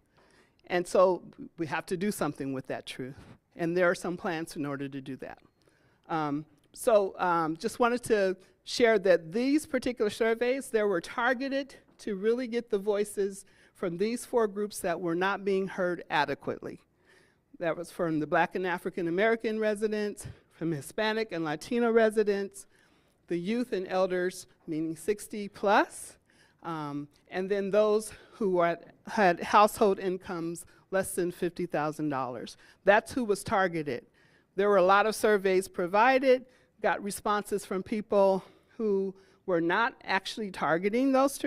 And so we have to do something with that truth, and there are some plans in order to do that. Just wanted to share that these particular surveys, they were targeted to really get the voices from these 4 groups that were not being heard adequately. That was from the Black and African American residents, from Hispanic and Latino residents, the youth and elders, meaning 60 plus, and then those who had household incomes less than $50,000. That's who was targeted. There were a lot of surveys provided, got responses from people who were not actually targeting those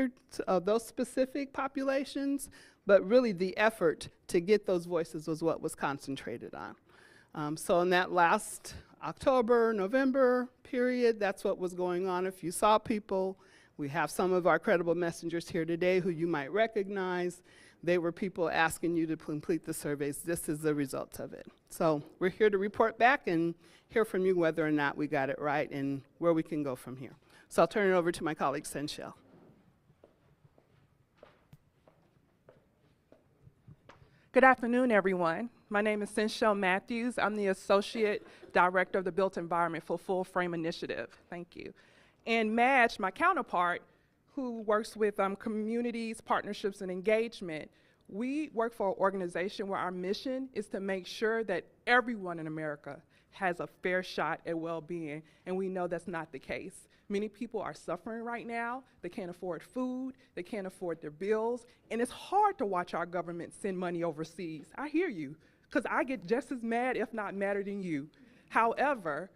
specific populations, but really the effort to get those voices was what was concentrated on. So in that last October, November period, that's what was going on. If you saw people, we have some of our credible messengers here today who you might recognize. They were people asking you to complete the surveys. This is the results of it. So we're here to report back and hear from you whether or not we got it right and where we can go from here. So I'll turn it over to my colleague, Chanchelle. Good afternoon, everyone. My name is Chanchelle Matthews. I'm the Associate Director of the Built Environment for Full Frame Initiative. Thank you. And Madge, my counterpart, who works with communities, partnerships, and engagement, we work for an organization where our mission is to make sure that everyone in America has a fair shot at well-being, and we know that's not the case. Many people are suffering right now. They can't afford food, they can't afford their bills, and it's hard to watch our government send money overseas. I hear you, because I get just as mad, if not madder than you. However,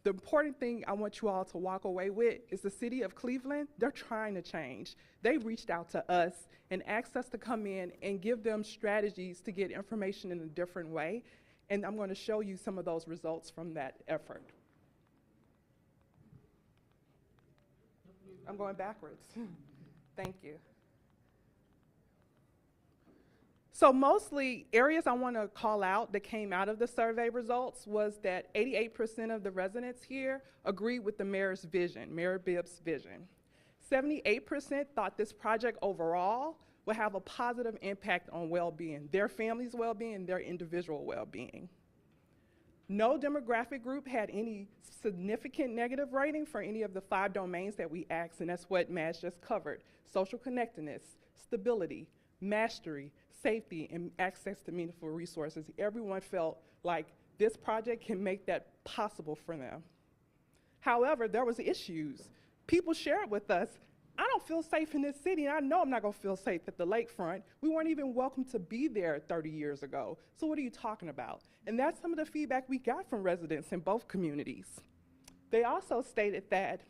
the important thing I want you all to walk away with is the city of Cleveland, they're trying to change. They reached out to us and asked us to come in and give them strategies to get information in a different way. And I'm going to show you some of those results from that effort. I'm going backwards. Thank you. So mostly areas I want to call out that came out of the survey results was that 88% of the residents here agreed with the mayor's vision, Mayor Bibb's vision. 78% thought this project overall would have a positive impact on well-being, their family's well-being, their individual well-being. No demographic group had any significant negative rating for any of the 5 domains that we asked, and that's what Madge just covered: social connectedness, stability, mastery, safety, and access to meaningful resources. Everyone felt like this project can make that possible for them. However, there was issues. People shared with us, I don't feel safe in this city, and I know I'm not gonna feel safe at the lakefront. We weren't even welcome to be there 30 years ago. So what are you talking about? And that's some of the feedback we got from residents in both communities. They also stated that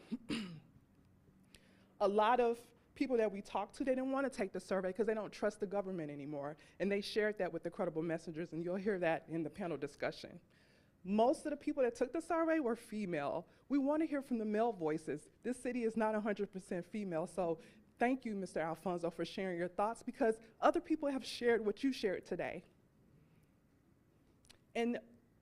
a lot of people that we talked to, they didn't want to take the survey because they don't trust the government anymore. And they shared that with the credible messengers, and you'll hear that in the panel discussion. Most of the people that took the survey were female. We want to hear from the male voices. This city is not 100% female, so thank you, Mr. Alfonso, for sharing your thoughts, because other people have shared what you shared today. And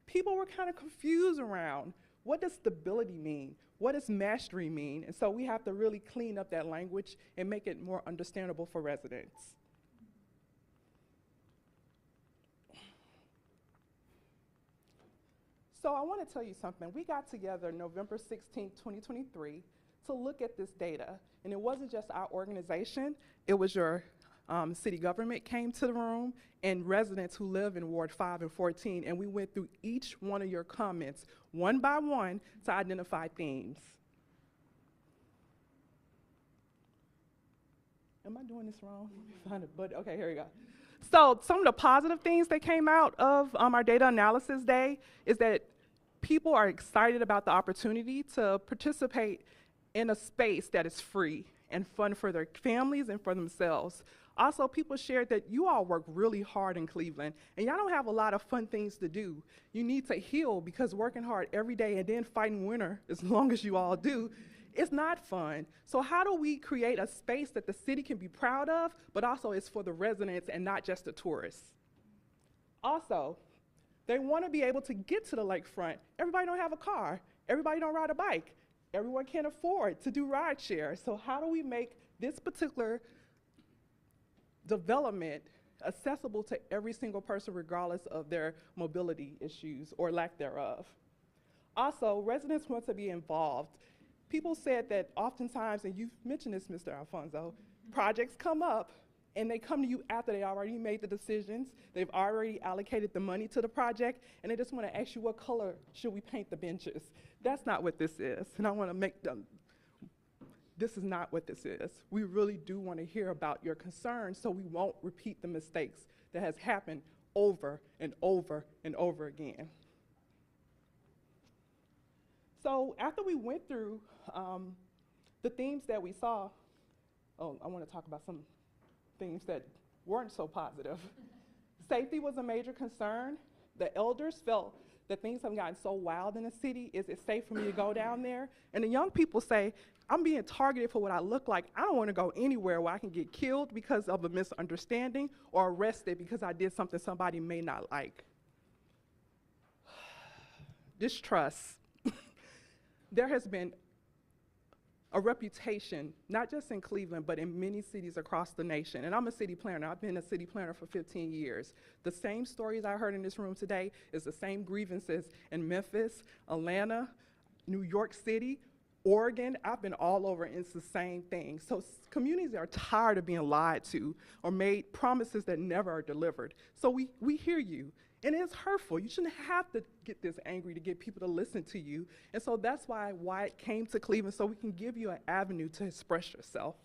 people were kind of confused around, what does stability mean? What does mastery mean? And so we have to really clean up that language and make it more understandable for residents. So I want to tell you something. We got together November 16, 2023 to look at this data. And it wasn't just our organization, it was your city government came to the room and residents who live in Ward 5 and 14. And we went through each one of your comments one by one to identify themes. Am I doing this wrong? But okay, here we go. So some of the positive things that came out of our data analysis day is that people are excited about the opportunity to participate in a space that is free and fun for their families and for themselves. Also, people shared that you all work really hard in Cleveland, and y'all don't have a lot of fun things to do. You need to heal, because working hard every day and then fighting winter, as long as you all do, it's not fun. So how do we create a space that the city can be proud of, but also is for the residents and not just the tourists? Also, they want to be able to get to the lakefront. Everybody don't have a car. Everybody don't ride a bike. Everyone can't afford to do rideshare. So how do we make this particular development accessible to every single person regardless of their mobility issues or lack thereof? Also, residents want to be involved. People said that oftentimes, and you've mentioned this, Mr. Alfonso, projects come up and they come to you after they already made the decisions, they've already allocated the money to the project, and they just want to ask you, what color should we paint the benches? That's not what this is, and I want to make them, this is not what this is. We really do want to hear about your concerns so we won't repeat the mistakes that has happened over and over and over again. So after we went through the themes that we saw, I want to talk about some themes that weren't so positive. Safety was a major concern. The elders felt that things have gotten so wild in the city. Is it safe for me to go down there? And the young people say, I'm being targeted for what I look like. I don't want to go anywhere where I can get killed because of a misunderstanding or arrested because I did something somebody may not like. Distrust. There has been a reputation, not just in Cleveland, but in many cities across the nation. And I'm a city planner. I've been a city planner for 15 years. The same stories I heard in this room today is the same grievances in Memphis, Atlanta, New York City, Oregon. I've been all over, and it's the same thing. So communities are tired of being lied to or made promises that never are delivered. So we hear you. And it's hurtful. You shouldn't have to get this angry to get people to listen to you. And so that's why Wyatt came to Cleveland, so we can give you an avenue to express yourself.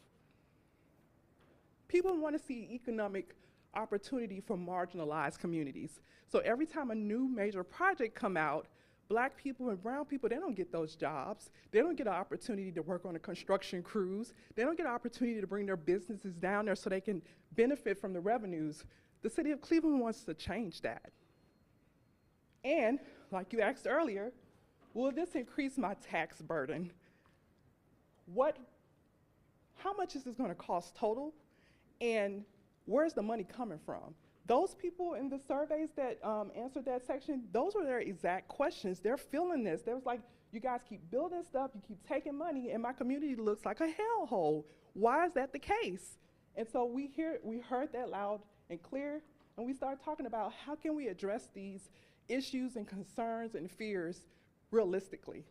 People want to see economic opportunity for marginalized communities. So every time a new major project come out, Black people and brown people, they don't get those jobs. They don't get an opportunity to work on the construction crews. They don't get an opportunity to bring their businesses down there so they can benefit from the revenues. The city of Cleveland wants to change that. And, like you asked earlier, will this increase my tax burden? What how much is this going to cost total? And where's the money coming from? Those people in the surveys that answered that section, those were their exact questions. They're feeling this. They was like, you guys keep building stuff, you keep taking money, and my community looks like a hellhole. Why is that the case? And so we heard that loud and clear, and we started talking about how can we address these issues and concerns and fears realistically.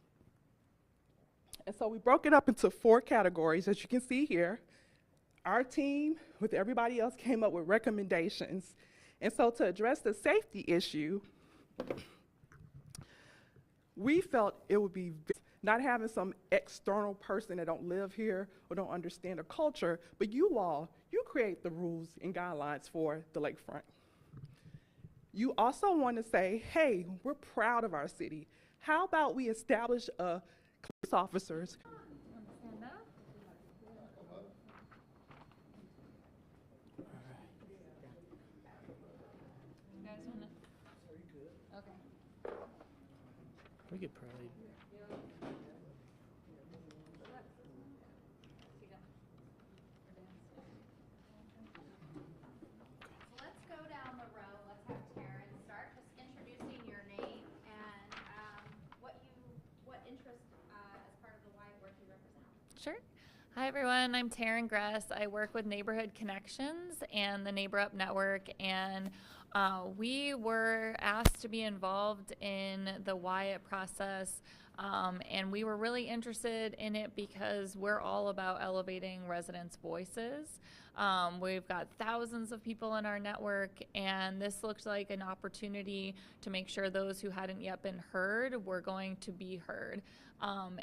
And so we broke it up into 4 categories, as you can see here. Our team, with everybody else, came up with recommendations. And so to address the safety issue, we felt it would be not having some external person that don't live here or don't understand the culture, but you create the rules and guidelines for the lakefront. You also want to say, hey, we're proud of our city. How about we establish police officers? We could probably. Let's go down the row. Let's have Taryn start, just introducing your name and what interest as part of the Y work you represent. Sure. Hi everyone, I'm Taryn Gress. I work with Neighborhood Connections and the Neighbor Up Network, and we were asked to be involved in the Wyatt process, and we were really interested in it because we're all about elevating residents' voices. We've got thousands of people in our network, and this looked like an opportunity to make sure those who hadn't yet been heard were going to be heard.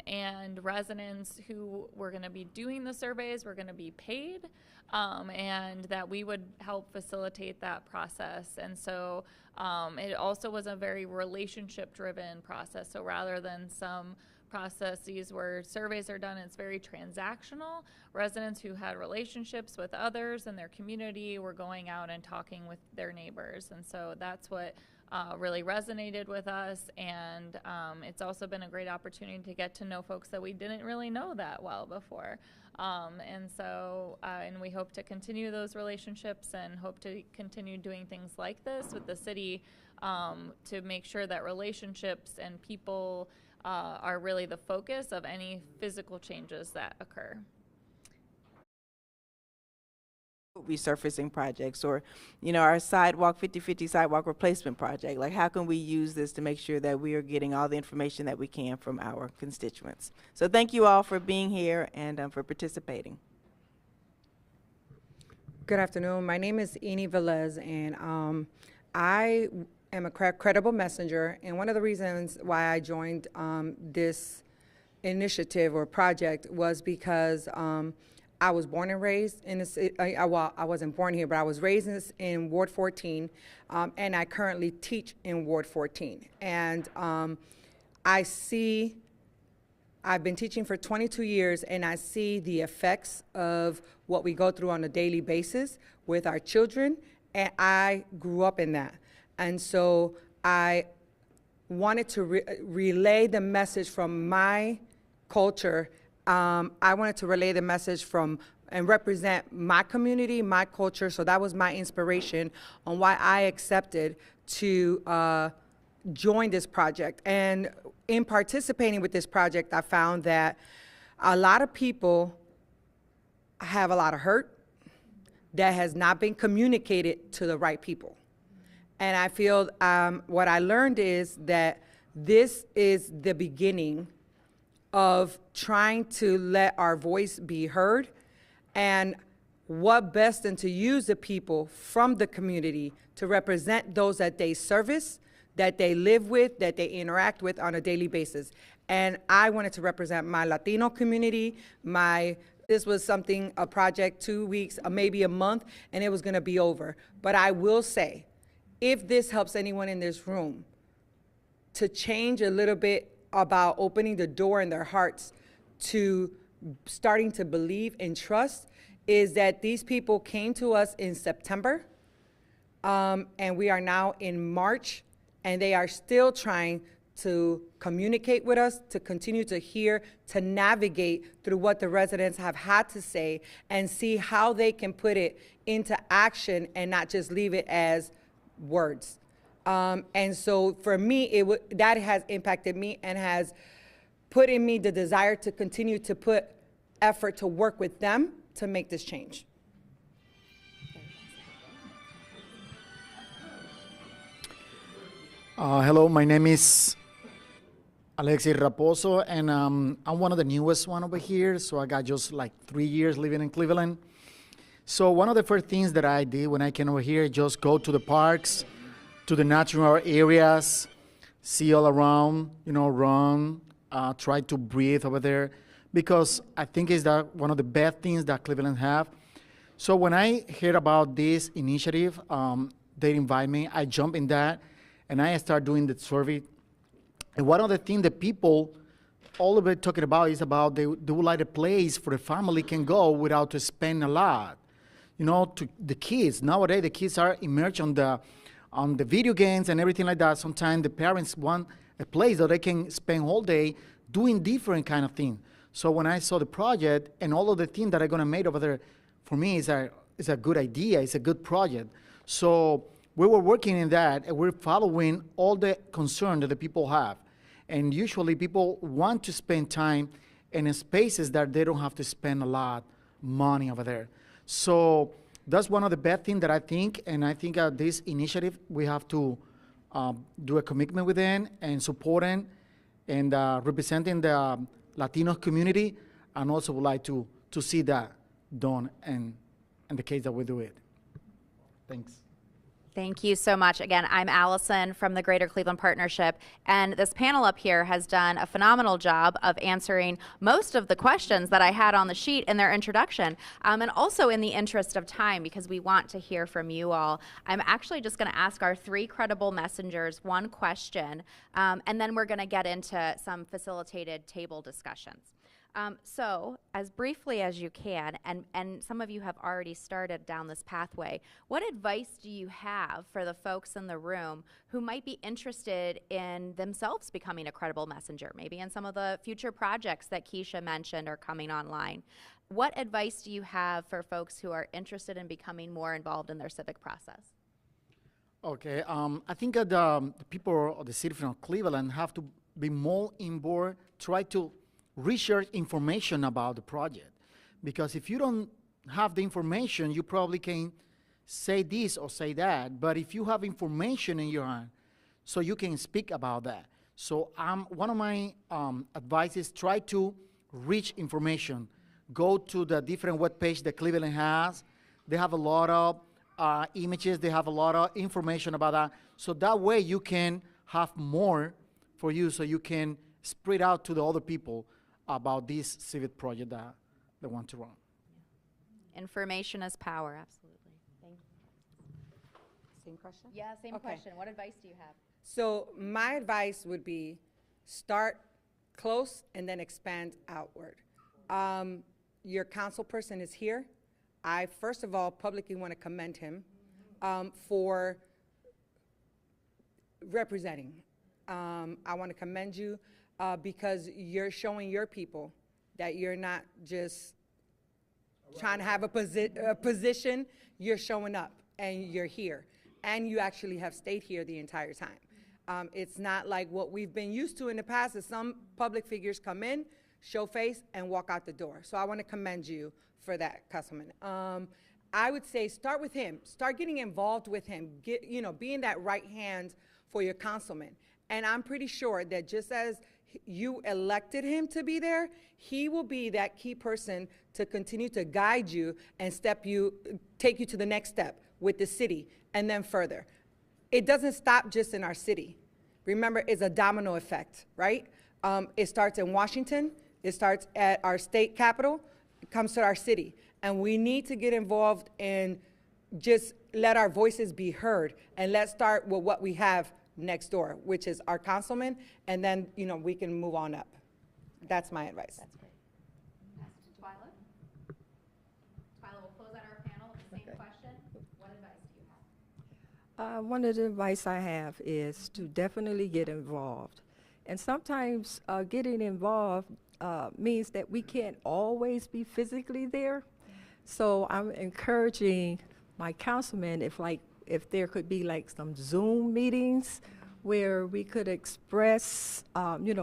And residents who were going to be doing the surveys were going to be paid, and that we would help facilitate that process. And so it also was a very relationship-driven process. So rather than some processes where surveys are done, it's very transactional. Residents who had relationships with others in their community were going out and talking with their neighbors. And so that's what really resonated with us, and it's also been a great opportunity to get to know folks that we didn't really know that well before. And we hope to continue those relationships and hope to continue doing things like this with the city to make sure that relationships and people are really the focus of any physical changes that occur. Resurfacing projects, or our sidewalk 50/50 sidewalk replacement project. Like, how can we use this to make sure that we are getting all the information that we can from our constituents? So thank you all for being here and for participating. Good afternoon. My name is Eni Velez, and I am a credible messenger, and one of the reasons why I joined this initiative or project was because I was born and raised in this. I wasn't born here, but I was raised in Ward 14, and I currently teach in Ward 14. And I've been teaching for 22 years, and I see the effects of what we go through on a daily basis with our children, and I grew up in that. And so I wanted to relay the message from my culture. I wanted to relay the message from and represent my community, my culture. So that was my inspiration on why I accepted to join this project. And in participating with this project, I found that a lot of people have a lot of hurt that has not been communicated to the right people. And I feel what I learned is that this is the beginning of trying to let our voice be heard, and what best than to use the people from the community to represent those that they service, that they live with, that they interact with on a daily basis. And I wanted to represent my Latino community. This was a project, 2 weeks, maybe a month, and it was gonna be over. But I will say, if this helps anyone in this room to change a little bit about opening the door in their hearts to starting to believe and trust, is that these people came to us in September, and we are now in March, and they are still trying to communicate with us, to continue to hear, to navigate through what the residents have had to say and see how they can put it into action and not just leave it as words. And so for me, that has impacted me and has put in me the desire to continue to put effort to work with them to make this change. Hello, my name is Alexis Raposo, and I'm one of the newest one over here, so I got just like 3 years living in Cleveland. So one of the first things that I did when I came over here, just go to the parks, to the natural areas, see all around, run, try to breathe over there, because I think it's that one of the best things that Cleveland have. So when I heard about this initiative, they invite me, I jump in that, and I start doing the survey. And one of the things that people all of it talking about is about they would like a place for the family can go without to spend a lot. To the kids. Nowadays, the kids are immersed on the video games and everything like that. Sometimes the parents want a place that they can spend all day doing different kind of things. So when I saw the project and all of the things that are going to make over there, for me, it's a good idea. It's a good project. So we were working in that, and we're following all the concern that the people have. And usually people want to spend time in spaces that they don't have to spend a lot money over there. So that's one of the best things that I think, and I think this initiative, we have to do a commitment with them and support them and representing the Latino community, and also would like to see that done in the case that we do it. Thanks. Thank you so much. Again, I'm Allison from the Greater Cleveland Partnership, and this panel up here has done a phenomenal job of answering most of the questions that I had on the sheet in their introduction. And also in the interest of time, because we want to hear from you all, I'm actually just going to ask our 3 credible messengers one question, and then we're going to get into some facilitated table discussions. So, as briefly as you can, and some of you have already started down this pathway, what advice do you have for the folks in the room who might be interested in themselves becoming a credible messenger, maybe in some of the future projects that Keisha mentioned are coming online? What advice do you have for folks who are interested in becoming more involved in their civic process? Okay, I think that the people of the city of Cleveland have to be more involved, try to research information about the project, because if you don't have the information, you probably can say this or say that, but if you have information in your hand, so you can speak about that. So one of my advice is try to reach information. Go to the different webpage that Cleveland has. They have a lot of images, they have a lot of information about that, so that way you can have more for you, so you can spread out to the other people about this civic project that they want to run. Information is power, absolutely. Thank you. Same question? Yeah, same Okay. question. What advice do you have? So my advice would be start close and then expand outward. Your council person is here. I, first of all, publicly want to commend him for representing. I want to commend you because you're showing your people that you're not just trying to have a position, you're showing up and you're here. And you actually have stayed here the entire time. It's not like what we've been used to in the past, is some public figures come in, show face, and walk out the door. So I want to commend you for that, Councilman. I would say start with him. Start getting involved with him. Being that right hand for your councilman. And I'm pretty sure that just as you elected him to be there, he will be that key person to continue to guide you and take you to the next step with the city and then further. It doesn't stop just in our city. Remember, it's a domino effect, right? It starts in Washington, it starts at our state capital, it comes to our city. And we need to get involved and just let our voices be heard. And let's start with what we have next door, which is our councilman, and then we can move on up. That's my advice. That's great. Twyla? Twyla, we'll close out our panel with the same question. What advice do you have? One of the advice I have is to definitely get involved. And sometimes getting involved means that we can't always be physically there. So I'm encouraging my councilmen, if there could be like some Zoom meetings where we could express,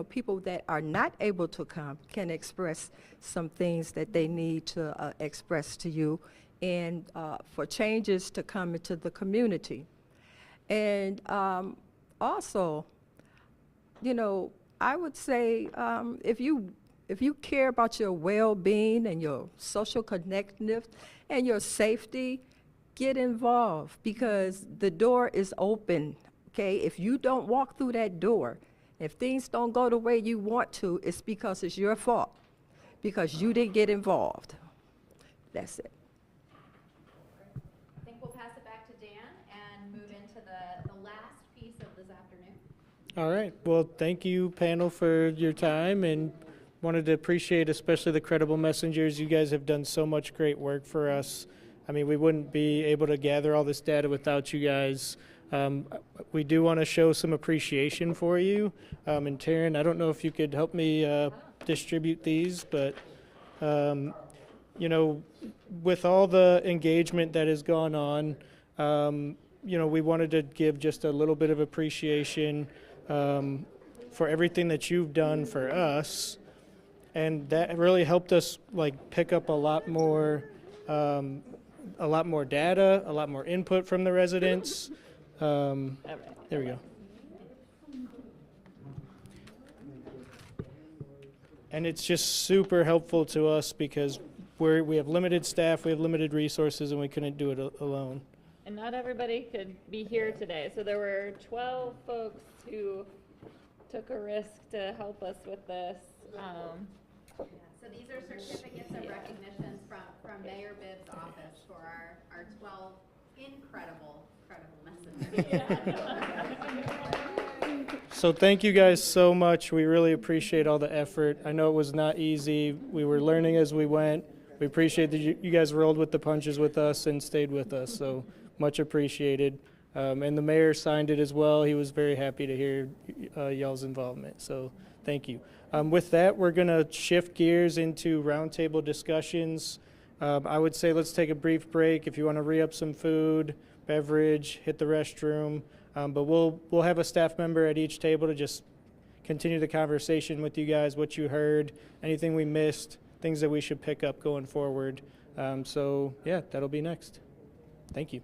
people that are not able to come can express some things that they need to express to you, and for changes to come into the community. And also, I would say if you care about your well-being and your social connectedness and your safety, get involved, because the door is open, okay? If you don't walk through that door, if things don't go the way you want to, it's because it's your fault, because you didn't get involved. That's it. I think we'll pass it back to Dan and move into the last piece of this afternoon. All right. Well, thank you, panel, for your time, and wanted to appreciate especially the Credible Messengers. You guys have done so much great work for us. I mean, we wouldn't be able to gather all this data without you guys. We do want to show some appreciation for you. And Taryn, I don't know if you could help me distribute these, but with all the engagement that has gone on, we wanted to give just a little bit of appreciation for everything that you've done for us. And that really helped us pick up a lot more data, a lot more input from the residents. There we go. And it's just super helpful to us because we have limited staff, we have limited resources, and we couldn't do it alone. And not everybody could be here today. So there were 12 folks who took a risk to help us with this. So these are certificates of recognitions from Mayor Bibb's office for our 12 incredible messengers. So thank you guys so much. We really appreciate all the effort. I know it was not easy. We were learning as we went. We appreciate that you guys rolled with the punches with us and stayed with us. So much appreciated. And the mayor signed it as well. He was very happy to hear y'all's involvement. So thank you. With that, we're going to shift gears into roundtable discussions. I would say let's take a brief break. If you want to re-up some food, beverage, hit the restroom. But we'll have a staff member at each table to just continue the conversation with you guys, what you heard, anything we missed, things that we should pick up going forward. So yeah, that'll be next. Thank you.